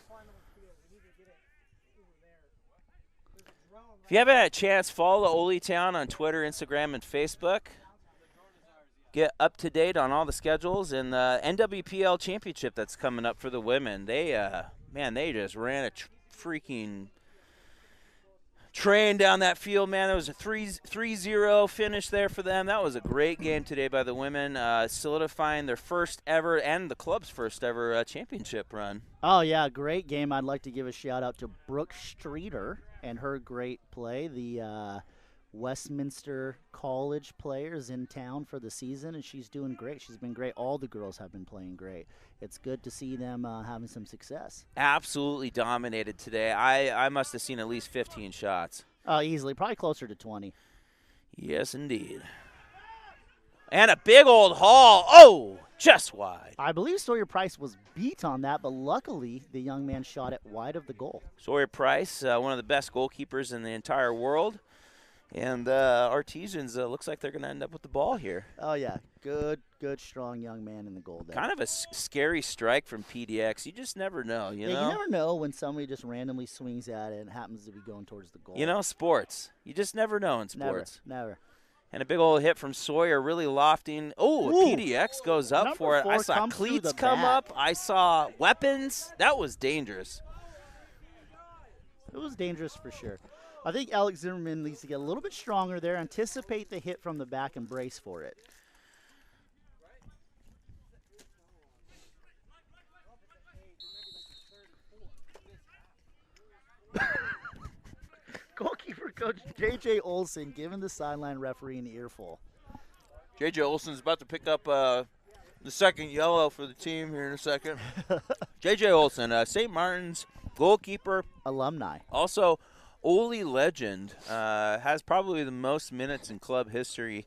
If you haven't had a chance, follow Oly Town on Twitter, Instagram, and Facebook. Get up to date on all the schedules and the NWPL championship that's coming up for the women. They, they just ran a freaking train down that field, man. There was a 3-0 finish there for them. That was a great game today by the women, solidifying their first ever and the club's first ever championship run. Oh, yeah, great game. I'd like to give a shout-out to Brooke Streeter and her great play. The Westminster College players in town for the season, and she's doing great. She's been great. All the girls have been playing great. It's good to see them having some success. Absolutely dominated today. I must have seen at least 15 shots. Easily. Probably closer to 20. Yes, indeed. And a big old haul. Oh, just wide. I believe Sawyer Price was beat on that, but luckily the young man shot it wide of the goal. Sawyer Price, one of the best goalkeepers in the entire world. And Artisans, looks like they're going to end up with the ball here. Oh, yeah. Good, strong young man in the goal there. Kind of a scary strike from PDX. You just never know, you know? You never know when somebody just randomly swings at it and happens to be going towards the goal. You know, sports. You just never know in sports. Never. And a big old hit from Sawyer, really lofting. Oh, PDX goes up Number for it. 4 I saw cleats come up. I saw weapons. That was dangerous. It was dangerous for sure. I think Alex Zimmerman needs to get a little bit stronger there, anticipate the hit from the back, and brace for it. Goalkeeper coach J.J. Olson giving the sideline referee an earful. J.J. Olson's about to pick up the second yellow for the team here in a second. J.J. Olson, St. Martin's goalkeeper. Alumni. Also, Oly legend, has probably the most minutes in club history.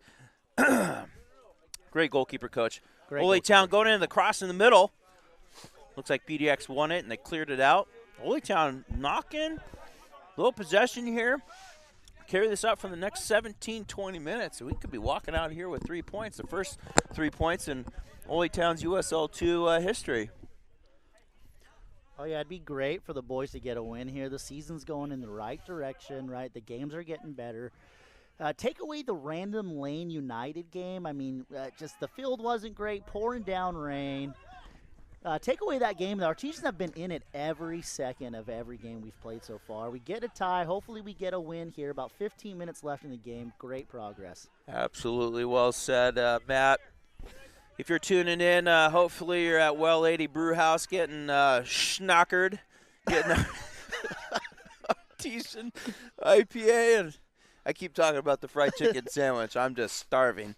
Great goalkeeper coach. Oly Town going into the cross in the middle. Looks like PDX won it, and they cleared it out. Oly Town knocking. Little possession here. Carry this up for the next 17, 20 minutes. So we could be walking out here with 3 points. The first 3 points in Oly Town's USL2 history. Oh, yeah, it'd be great for the boys to get a win here. The season's going in the right direction, right? The games are getting better. Take away the random Lane United game. I mean, just the field wasn't great, pouring down rain. Take away that game. The Artisans have been in it every second of every game we've played so far. We get a tie. Hopefully we get a win here. About 15 minutes left in the game. Great progress. Absolutely well said, Matt. If you're tuning in, hopefully you're at Well Lady Brewhouse getting schnockered, getting a Artisan IPA, and I keep talking about the fried chicken sandwich. I'm just starving.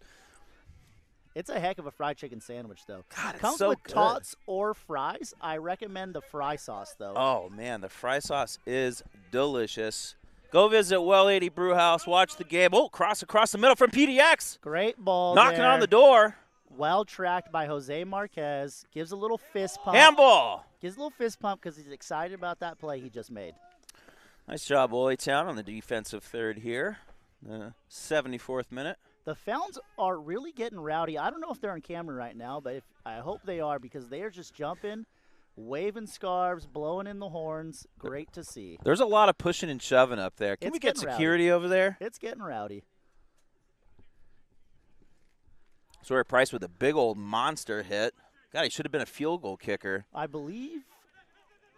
It's a heck of a fried chicken sandwich, though. God, it's Comes so with good. tots or fries. I recommend the fry sauce, though. Oh, man, the fry sauce is delicious. Go visit Well 80 Brewhouse. Watch the game. Oh, cross across the middle from PDX. Great ball Knocking there. on the door. Well tracked by Jose Marquez. Gives a little fist pump. Handball. Gives a little fist pump because he's excited about that play he just made. Nice job, Oly Town, on the defensive third here. 74th minute. The Founds are really getting rowdy. I don't know if they're on camera right now, but I hope they are because they are just jumping, waving scarves, blowing in the horns. Great to see. There's a lot of pushing and shoving up there. Can It's we get getting security over there? It's getting rowdy. Sawyer Price with a big old monster hit. God, he should have been a field goal kicker. I believe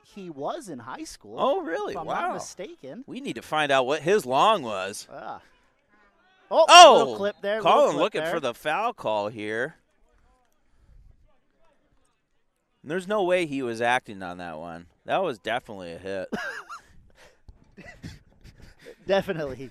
he was in high school. Oh, really? If I'm Wow. not mistaken. We need to find out what his long was. Oh, little clip there. Colin looking for the foul call here. And there's no way he was acting on that one. That was definitely a hit. Definitely.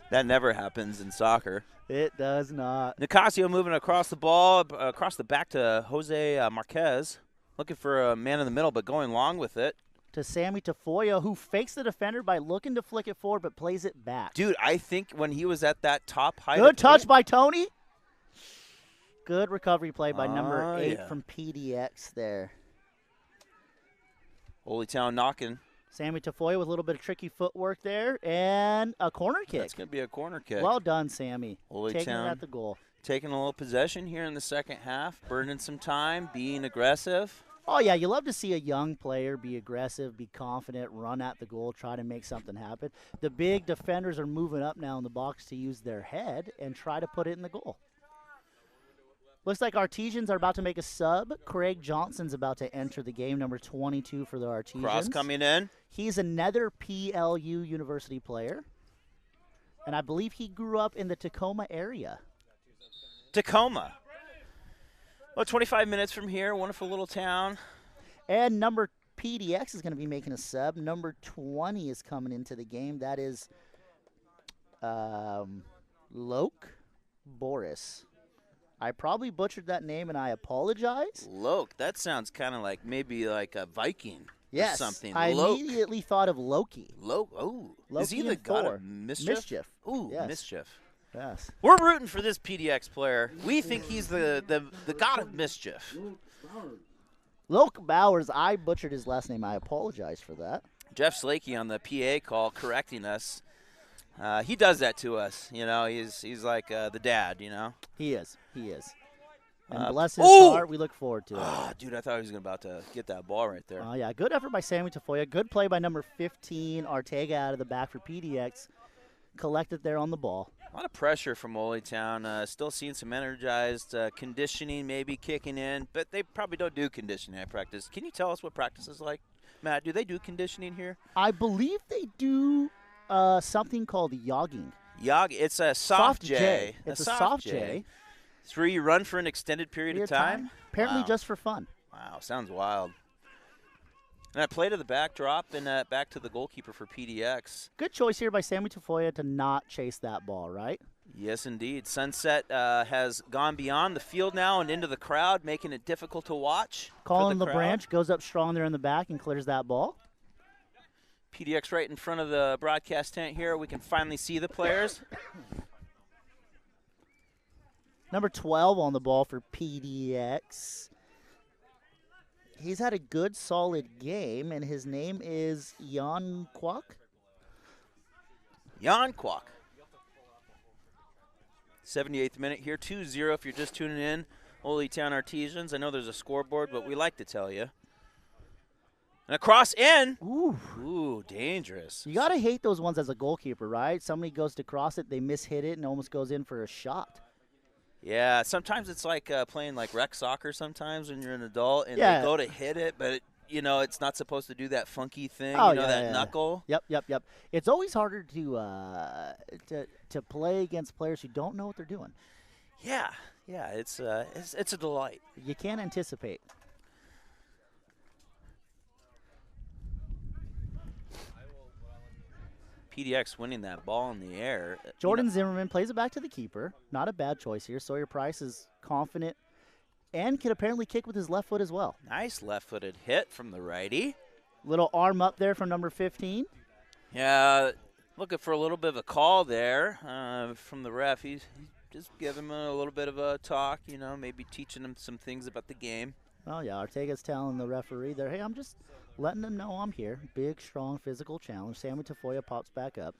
That never happens in soccer. It does not. Nicasio moving across the ball, across the back to Jose Marquez. Looking for a man in the middle, but going long with it. To Sammy Tafoya, who fakes the defender by looking to flick it forward, but plays it back. Dude, I think when he was at that top height. Good touch by Tony. Good recovery play by number 8 yeah. from PDX there. Oly Town knocking. Sammy Tafoya with a little bit of tricky footwork there, and a corner kick. That's going to be a corner kick. Well done, Sammy. Oly Taking Town it at the goal. Taking a little possession here in the second half, burning some time, being aggressive. Oh, yeah, you love to see a young player be aggressive, be confident, run at the goal, try to make something happen. The big defenders are moving up now in the box to use their head and try to put it in the goal. Looks like Artisans are about to make a sub. Craig Johnson's about to enter the game, number 22 for the Artisans. Cross coming in. He's another PLU University player, and I believe he grew up in the Tacoma area. Tacoma. Well, 25 minutes from here, wonderful little town. And number PDX is going to be making a sub. Number 20 is coming into the game. That is Loke Boris. I probably butchered that name, and I apologize. Loke, that sounds kind of like maybe like a Viking Yes, or something. I Loke. immediately thought of Loki. Loke, oh. Is he Loki the and god Thor. of mischief? Ooh, Yes. mischief. Yes. We're rooting for this PDX player. We think he's the god of mischief. Loke Bowers, I butchered his last name. I apologize for that. Jeff Slakey on the PA call correcting us. He does that to us, you know. He's like the dad, you know. He is. And bless his ooh! heart, we look forward to it. Oh, dude, I thought he was about to get that ball right there. Oh, yeah. Good effort by Sammy Tafoya. Good play by number 15, Ortega, out of the back for PDX. Collected there on the ball. A lot of pressure from Oly Town. Still seeing some energized conditioning maybe kicking in, but they probably don't do conditioning at practice. Can you tell us what practice is like? Matt, do they do conditioning here? I believe they do something called yogging. It's a soft J. It's a soft J. It's where you run for an extended period of time? Apparently Wow. just for fun. Wow, sounds wild. And I play to the back drop and back to the goalkeeper for PDX. Good choice here by Sammy Tafoya to not chase that ball, right? Yes, indeed. Sunset has gone beyond the field now and into the crowd, making it difficult to watch. Colin for the LeBranch goes up strong there in the back and clears that ball. PDX right in front of the broadcast tent here. We can finally see the players. Number 12 on the ball for PDX. He's had a good, solid game, and his name is Jan Kwok. Jan Kwok. 78th minute here, 2-0 if you're just tuning in. Oly Town Artisans. I know there's a scoreboard, but we like to tell you. And a cross in. Ooh, dangerous. You got to hate those ones as a goalkeeper, right? Somebody goes to cross it, they mishit it, and almost goes in for a shot. Yeah, sometimes it's like playing like rec soccer sometimes when you're an adult and Yeah. they go to hit it, but it's not supposed to do that funky thing, Oh, that knuckle. Yep. It's always harder to play against players who don't know what they're doing. Yeah, it's a delight. You can't anticipate. PDX winning that ball in the air. Jordan Zimmerman plays it back to the keeper. Not a bad choice here. Sawyer Price is confident and can apparently kick with his left foot as well. Nice left-footed hit from the righty. Little arm up there from number 15. Yeah, looking for a little bit of a call there from the ref. He's just giving him a little bit of a talk, maybe teaching him some things about the game. Oh, yeah, Ortega's telling the referee there, hey, I'm just letting them know I'm here. Big, strong, physical challenge. Sammy Tafoya pops back up.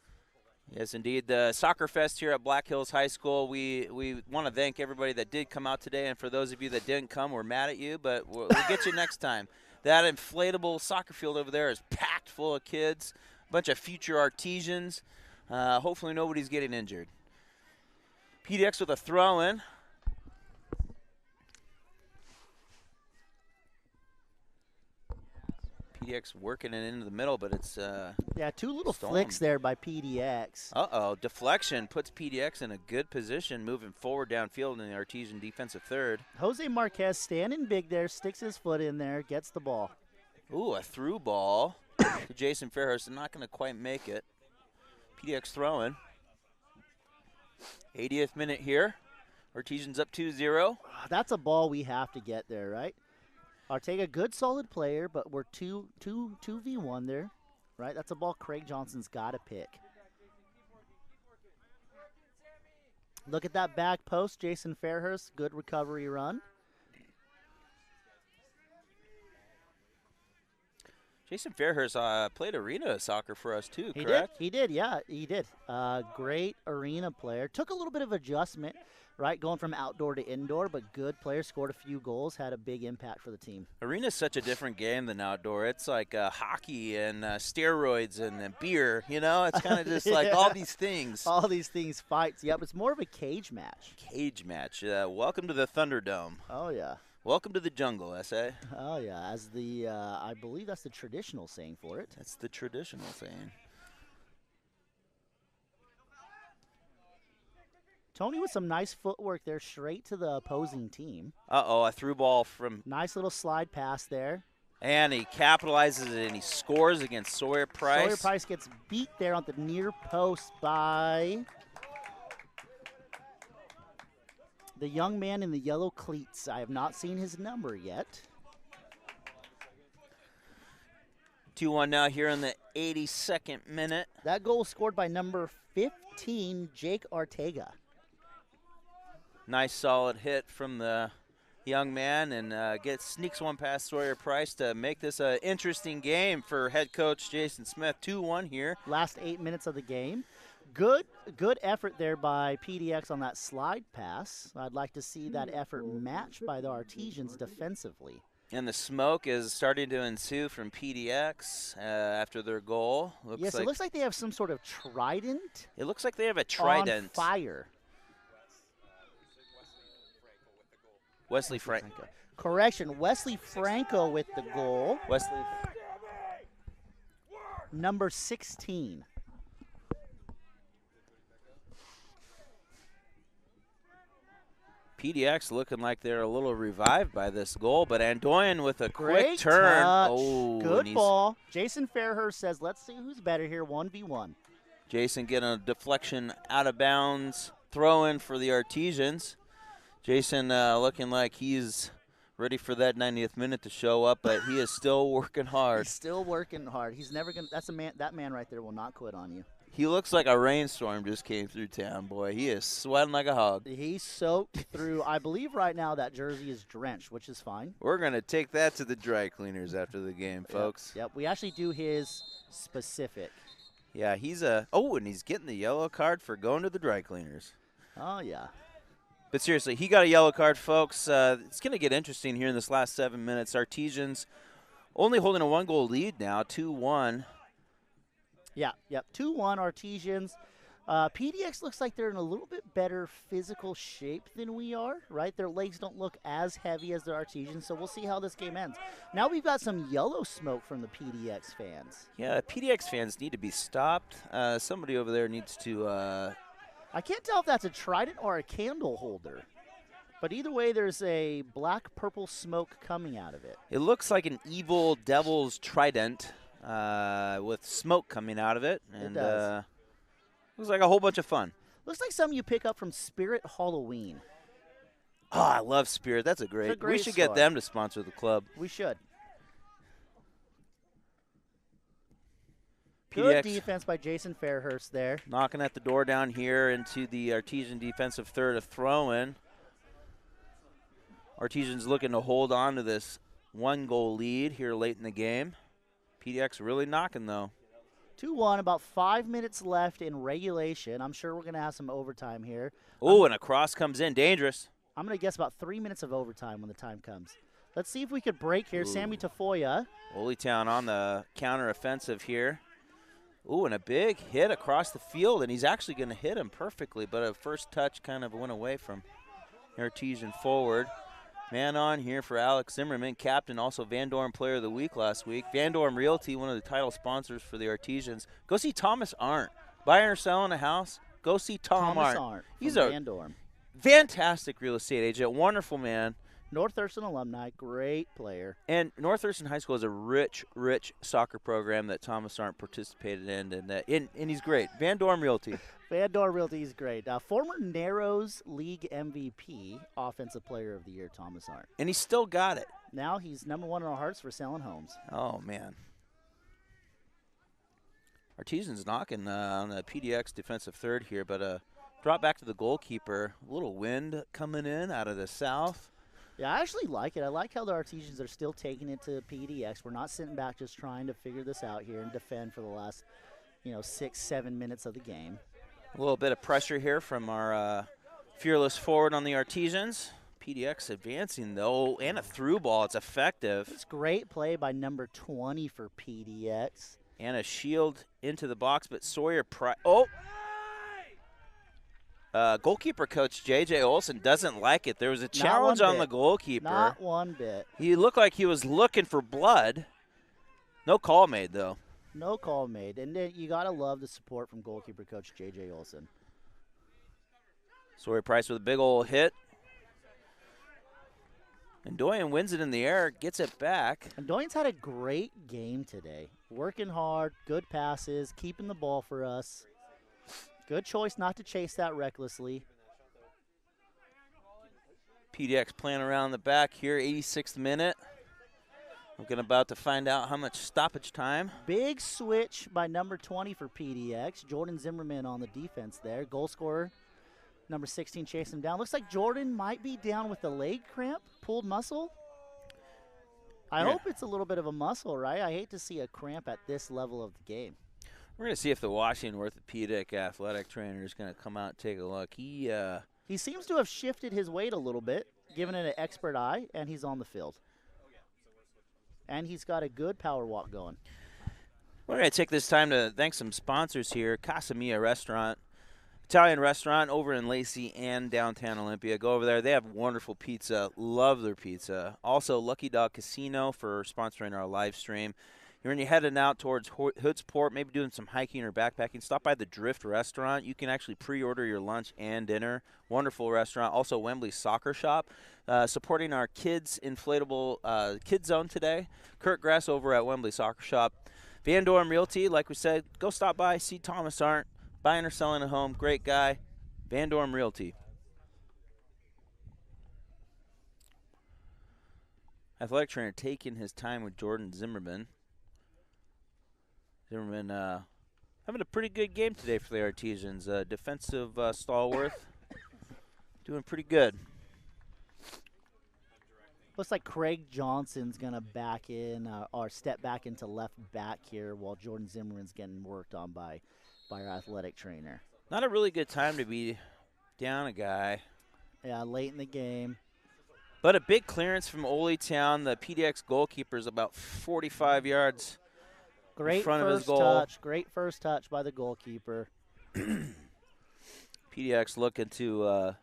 Yes, indeed. The Soccer Fest here at Black Hills High School, we want to thank everybody that did come out today, and for those of you that didn't come, we're mad at you, but we'll get you next time. That inflatable soccer field over there is packed full of kids, a bunch of future artisans. Hopefully nobody's getting injured. PDX with a throw-in. PDX working it into the middle, but it's yeah, two little stolen. flicks there by PDX. Deflection puts PDX in a good position, moving forward downfield in the Artisan defensive third. Jose Marquez standing big there, sticks his foot in there, gets the ball. Ooh, a through ball to Jason Fairhurst, not going to quite make it. PDX throwing. 80th minute here. Artisans up 2-0. That's a ball we have to get there, right? Ortega, good solid player, but we're 2v1 there, right? That's a ball Craig Johnson's got to pick. Look at that back post, Jason Fairhurst, good recovery run. Jason Fairhurst played arena soccer for us too, He correct? did, yeah, he did. Great arena player. Took a little bit of adjustment, right, going from outdoor to indoor, but good player, scored a few goals, had a big impact for the team. Arena's such a different game than outdoor. It's like hockey and steroids and beer, It's kind of just like all these things. All these things, fights. Yep, it's more of a cage match. Cage match. Welcome to the Thunderdome. Oh, yeah. Welcome to the jungle, S.A. Oh, yeah, as the, I believe that's the traditional saying for it. That's the traditional saying. Tony with some nice footwork there, straight to the opposing team. A through ball from... Nice little slide pass there. And he capitalizes it, and he scores against Sawyer Price. Sawyer Price gets beat there on the near post by the young man in the yellow cleats. I have not seen his number yet. 2-1 now here in the 82nd minute. That goal was scored by number 15, Jake Ortega. Nice solid hit from the young man, and sneaks one past Sawyer Price to make this an interesting game for head coach Jason Smith. 2-1 here. Last 8 minutes of the game. Good effort there by PDX on that slide pass. I'd like to see that effort matched by the Artisans defensively. And the smoke is starting to ensue from PDX after their goal. Yes, it looks like they have some sort of trident. It looks like they have a trident. On fire. Wesley Franco. Correction, Wesley Franco with the goal. Wesley. Number 16. PDX looking like they're a little revived by this goal, but Andoyan with a Great quick turn. Touch. Oh, good ball. Jason Fairhurst says, let's see who's better here, 1v1. Jason getting a deflection out of bounds. Throw in for the Artisans. Jason looking like he's ready for that 90th minute to show up, but he is still working hard. He's still working hard. He's never gonna. That's a man. That man right there will not quit on you. He looks like a rainstorm just came through town, boy. He is sweating like a hog. He's soaked through. I believe right now that jersey is drenched, which is fine. We're gonna take that to the dry cleaners after the game, folks. Yep. We actually do his specific. Yeah, he's and he's getting the yellow card for going to the dry cleaners. Oh yeah. But seriously, he got a yellow card, folks. It's going to get interesting here in this last 7 minutes. Artisans only holding a 1-goal lead now, 2-1. Yeah, yep, 2-1 Artisans. PDX looks like they're in a little bit better physical shape than we are, right? Their legs don't look as heavy as the Artisans, so we'll see how this game ends. Now we've got some yellow smoke from the PDX fans. Yeah, PDX fans need to be stopped. Somebody over there needs to... I can't tell if that's a trident or a candle holder. But either way, there's a black-purple smoke coming out of it. It looks like an evil devil's trident. with smoke coming out of it. And it does. looks like a whole bunch of fun. Looks like something you pick up from Spirit Halloween. Oh, I love Spirit. That's a great. We should get them to sponsor the club. We should. PDX. Good defense by Jason Fairhurst there. Knocking at the door down here into the Artisan defensive third of throw-in. Artisans looking to hold on to this 1-goal lead here late in the game. PDX really knocking, though. 2-1, about 5 minutes left in regulation. I'm sure we're going to have some overtime here. Oh, and a cross comes in. Dangerous. I'm going to guess about 3 minutes of overtime when the time comes. Let's see if we could break here. Ooh. Sammy Tafoya. Oly Town on the counter-offensive here. Ooh, and a big hit across the field, and he's actually going to hit him perfectly, but a first touch kind of went away from Artisan forward. Man on here for Alex Zimmerman, captain, also Van Dorn Player of the Week last week. Van Dorn Realty, one of the title sponsors for the Artisans. Go see Thomas Arndt. Buying or selling a house? Go see Thomas Arndt. He's a a Van Dorn. Fantastic real estate agent, wonderful man. North Thurston alumni, great player. And North Thurston High School is a rich soccer program that Thomas Arndt participated in, and he's great. Van Dorn Realty. Van Dorn Realty is great. Former Narrows League MVP, Offensive Player of the Year, Thomas Arndt. And he's still got it. Now he's #1 in our hearts for selling homes. Oh, man. Artisan's knocking on the PDX defensive third here, but drop back to the goalkeeper. A little wind coming in out of the south. Yeah, I actually like it. I like how the Artisans are still taking it to PDX. We're not sitting back just trying to figure this out here and defend for the last, 6-7 minutes of the game. A little bit of pressure here from our fearless forward on the Artisans. PDX advancing, though, and a through ball. It's effective. It's great play by number 20 for PDX. And a shield into the box, but Sawyer Price. Oh! Goalkeeper coach J.J. Olson doesn't like it. There was a challenge on the goalkeeper. Not one bit. He looked like he was looking for blood. No call made, though. No call made. And then you got to love the support from goalkeeper coach J.J. Olson. Sawyer Price with a big old hit. And Doyen wins it in the air, gets it back. And Doyen's had a great game today. Working hard, good passes, keeping the ball for us. Good choice not to chase that recklessly. PDX playing around the back here, 86th minute. We're about to find out how much stoppage time. Big switch by number 20 for PDX. Jordan Zimmerman on the defense there. Goal scorer, number 16, chasing him down. Looks like Jordan might be down with the leg cramp, pulled muscle. I hope it's a little bit of a muscle, right? I hate to see a cramp at this level of the game. We're going to see if the Washington orthopedic athletic trainer is going to come out and take a look. He seems to have shifted his weight a little bit, given it an expert eye, and he's on the field. And he's got a good power walk going. We're going to take this time to thank some sponsors here. Casa Mia Restaurant, Italian restaurant over in Lacey and downtown Olympia. Go over there. They have wonderful pizza. Love their pizza. Also, Lucky Dog Casino for sponsoring our live stream. When you're heading out towards Hoodsport, maybe doing some hiking or backpacking, stop by the Drift Restaurant. You can actually pre-order your lunch and dinner. Wonderful restaurant. Also, Wembley Soccer Shop, supporting our kids' inflatable kids zone today. Kurt Grass over at Wembley Soccer Shop. Van Dorn Realty, like we said, go stop by, see Thomas Arndt, buying or selling a home. Great guy. Van Dorn Realty. Athletic trainer taking his time with Jordan Zimmerman. Zimmerman having a pretty good game today for the Artisans. Defensive stalwart, doing pretty good. Looks like Craig Johnson's going to back in or step back into left back here while Jordan Zimmerman's getting worked on by our athletic trainer. Not a really good time to be down a guy. Yeah, late in the game. But a big clearance from Oly Town. The PDX goalkeeper is about 45 yards. Great in front of his first goal. touch. Great first touch by the goalkeeper. PDX looking to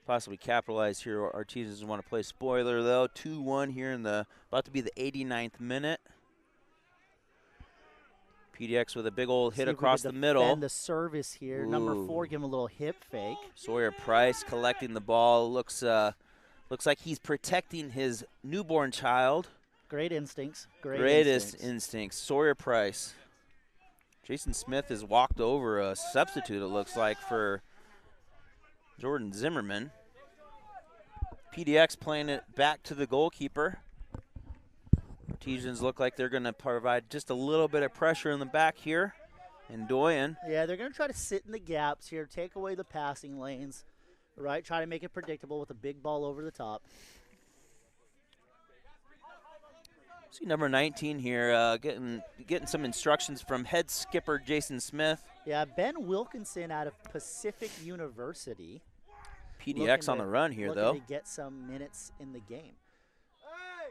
possibly capitalize here. Artisans want to play spoiler, though. 2-1 here in about to be the 89th minute. PDX with a big old hit across the middle. And the service here. Ooh. Number 4 giving a little hip fake. Sawyer Price collecting the ball. Looks like he's protecting his newborn child. Great instincts. Greatest instincts. Sawyer Price. Jason Smith has walked over a substitute, it looks like, for Jordan Zimmerman. PDX playing it back to the goalkeeper. Artisans look like they're going to provide just a little bit of pressure in the back here. And Doyen. Yeah, they're going to try to sit in the gaps here, take away the passing lanes, right? Try to make it predictable with a big ball over the top. See number 19 here getting some instructions from head skipper Jason Smith. Yeah, Ben Wilkinson out of Pacific University. PDX on the run here, though. Looking to get some minutes in the game.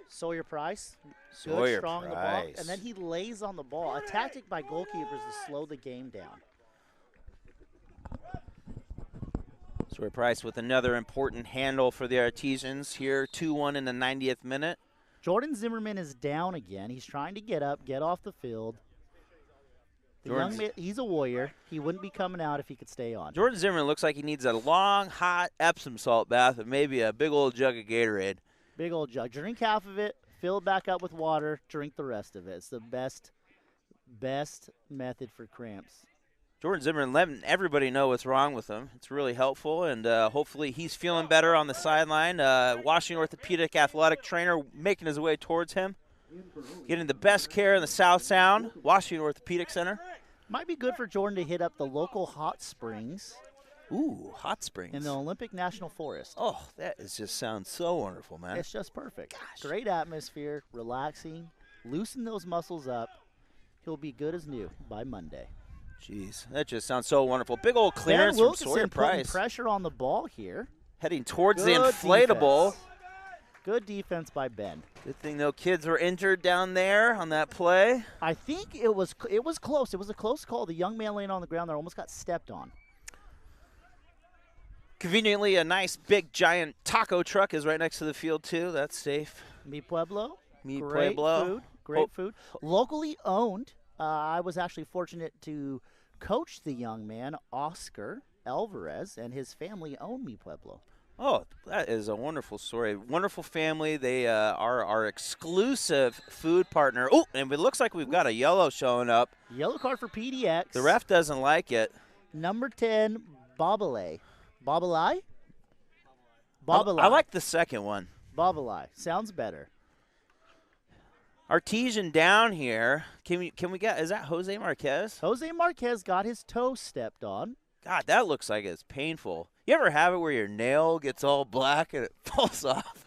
Sawyer Price, Sawyer strong in the ball, Price. and then he lays on the ball. A tactic by goalkeepers to slow the game down. Sawyer Price with another important handle for the Artisans here, 2-1 in the 90th minute. Jordan Zimmerman is down again. He's trying to get up, get off the field. The young man, he's a warrior. He wouldn't be coming out if he could stay on. Jordan Zimmerman looks like he needs a long, hot Epsom salt bath and maybe a big old jug of Gatorade. Big old jug. Drink half of it, fill it back up with water, drink the rest of it. It's the best method for cramps. Jordan Zimmerman letting everybody know what's wrong with him. It's really helpful, and hopefully he's feeling better on the sideline. Washington Orthopedic Athletic Trainer making his way towards him. Getting the best care in the South Sound, Washington Orthopedic Center. Might be good for Jordan to hit up the local hot springs. Ooh, hot springs. In the Olympic National Forest. Oh, that just sounds so wonderful, man. It's just perfect. Gosh. Great atmosphere, relaxing, loosen those muscles up. He'll be good as new by Monday. Jeez, that just sounds so wonderful. Big old clearance from Sawyer Price. Putting pressure on the ball here. Heading towards the inflatable. Defense. Good defense by Ben. Good thing no kids were injured down there on that play. I think it was close. It was a close call. The young man laying on the ground there almost got stepped on. Conveniently, a nice big giant taco truck is right next to the field too. That's safe. Mi Pueblo. Great food. Great food. Locally owned. I was actually fortunate to coach the young man, Oscar Alvarez, and his family own Mi Pueblo. Oh, that is a wonderful story. Wonderful family. They are our exclusive food partner. Oh, and it looks like we've got a yellow showing up. Yellow card for PDX. The ref doesn't like it. Number 10, Bobalay. Bobalai? I like the second one. Bobalai. Sounds better. Artesian down here. Can we get, is that Jose Marquez? Jose Marquez got his toe stepped on. God, that looks like it's painful. You ever have it where your nail gets all black and it falls off?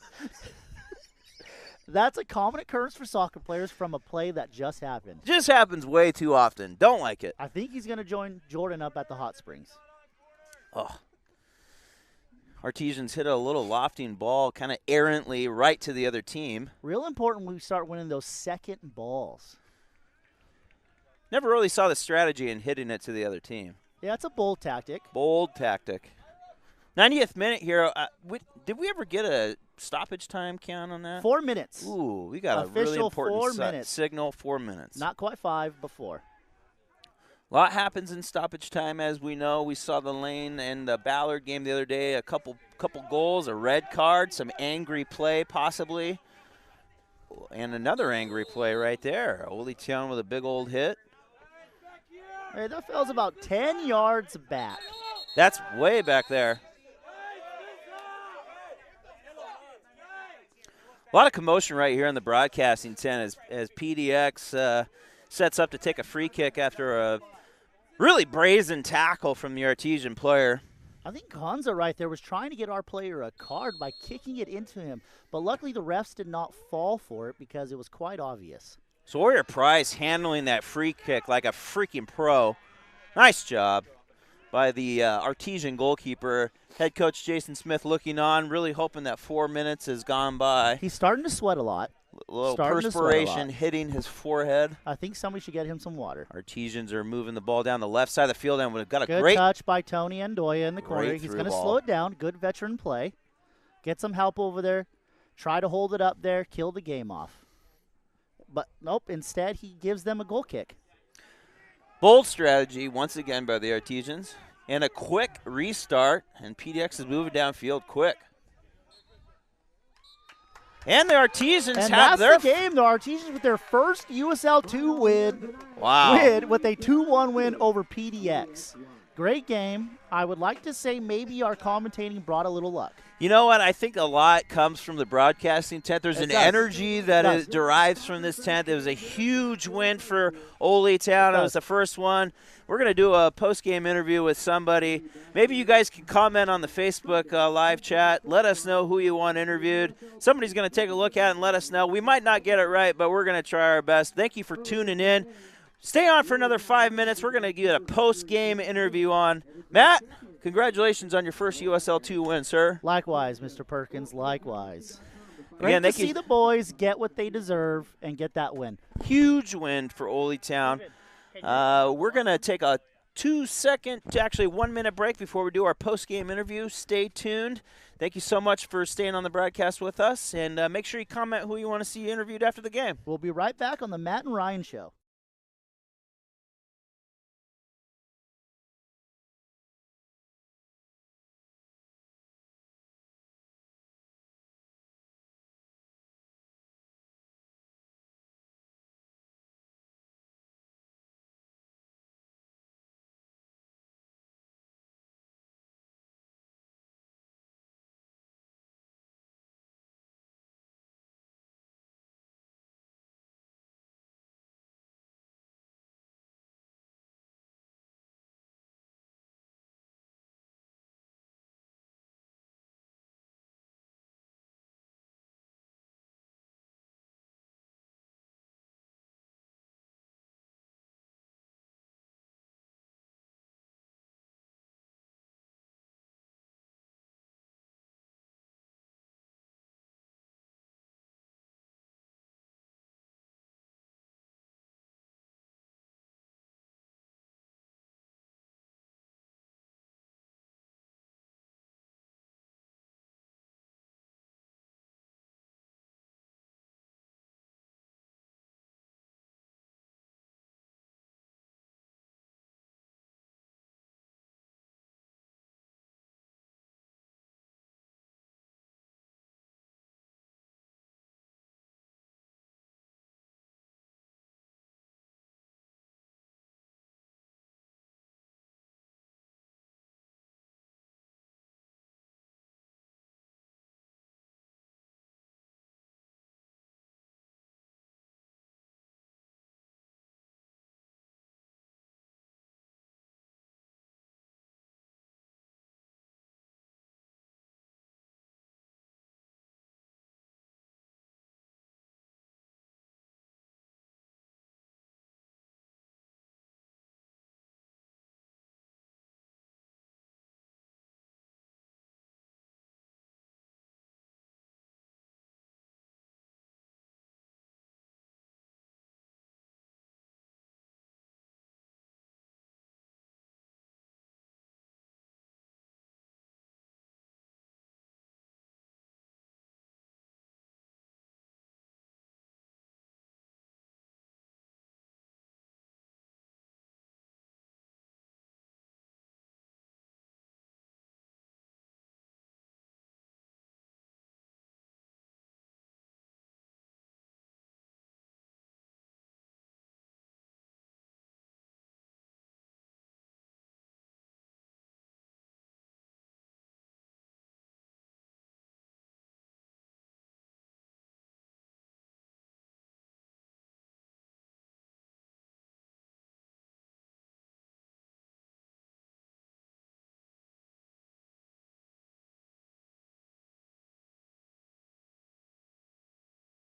That's a common occurrence for soccer players from a play that just happened. Just happens way too often. Don't like it. I think he's going to join Jordan up at the hot springs. Oh. Artisans hit a little lofting ball kind of errantly right to the other team. Real important when we start winning those second balls. Never really saw the strategy in hitting it to the other team. Yeah, it's a bold tactic. Bold tactic. 90th minute here. Did we ever get a stoppage time count on that? 4 minutes. Ooh, we got Official a really important 4 minutes. signal, 4 minutes. Not quite 5 before. A lot happens in stoppage time, as we know. We saw the Lane and the Ballard game the other day. A couple goals, a red card, some angry play possibly, and another angry play right there. Oly Town with a big old hit. Hey, that fell's about 10 yards back. That's way back there. A lot of commotion right here in the broadcasting tent as PDX sets up to take a free kick after a really brazen tackle from the Artesian player. I think Gonza right there was trying to get our player a card by kicking it into him, but luckily the refs did not fall for it because it was quite obvious. Sawyer Price handling that free kick like a freaking pro. Nice job by the Artesian goalkeeper. Head coach Jason Smith looking on, really hoping that 4 minutes has gone by. He's starting to sweat a lot. A little perspiration hitting his forehead. I think somebody should get him some water. Artesians are moving the ball down the left side of the field, and we've got a good great touch by Tony Andoya in the corner. He's going to slow it down. Good veteran play. Get some help over there. Try to hold it up there. Kill the game off. But nope, instead he gives them a goal kick. Bold strategy once again by the Artesians. And a quick restart, and PDX is moving downfield quick. And the Artisans And have that's their the game. The Artisans with their first USL 2 win. Wow. With a 2-1 win over PDX. Great game. I would like to say maybe our commentating brought a little luck. You know what? I think a lot comes from the broadcasting tent. There's an does. energy that derives from this tent. It was a huge win for Oly Town. It was the first one. We're going to do a post-game interview with somebody. Maybe you guys can comment on the Facebook live chat. Let us know who you want interviewed. Somebody's going to take a look at it and let us know. We might not get it right, but we're going to try our best. Thank you for tuning in. Stay on for another 5 minutes. We're going to get a post-game interview on. Matt, congratulations on your first USL 2 win, sir. Likewise, Mr. Perkins, likewise. Again, Great to see the boys get what they deserve and get that win. Huge win for Oly Town. We're going to take a 1 minute break before we do our post-game interview. Stay tuned. Thank you so much for staying on the broadcast with us, and make sure you comment who you want to see interviewed after the game. We'll be right back on the Matt and Ryan Show.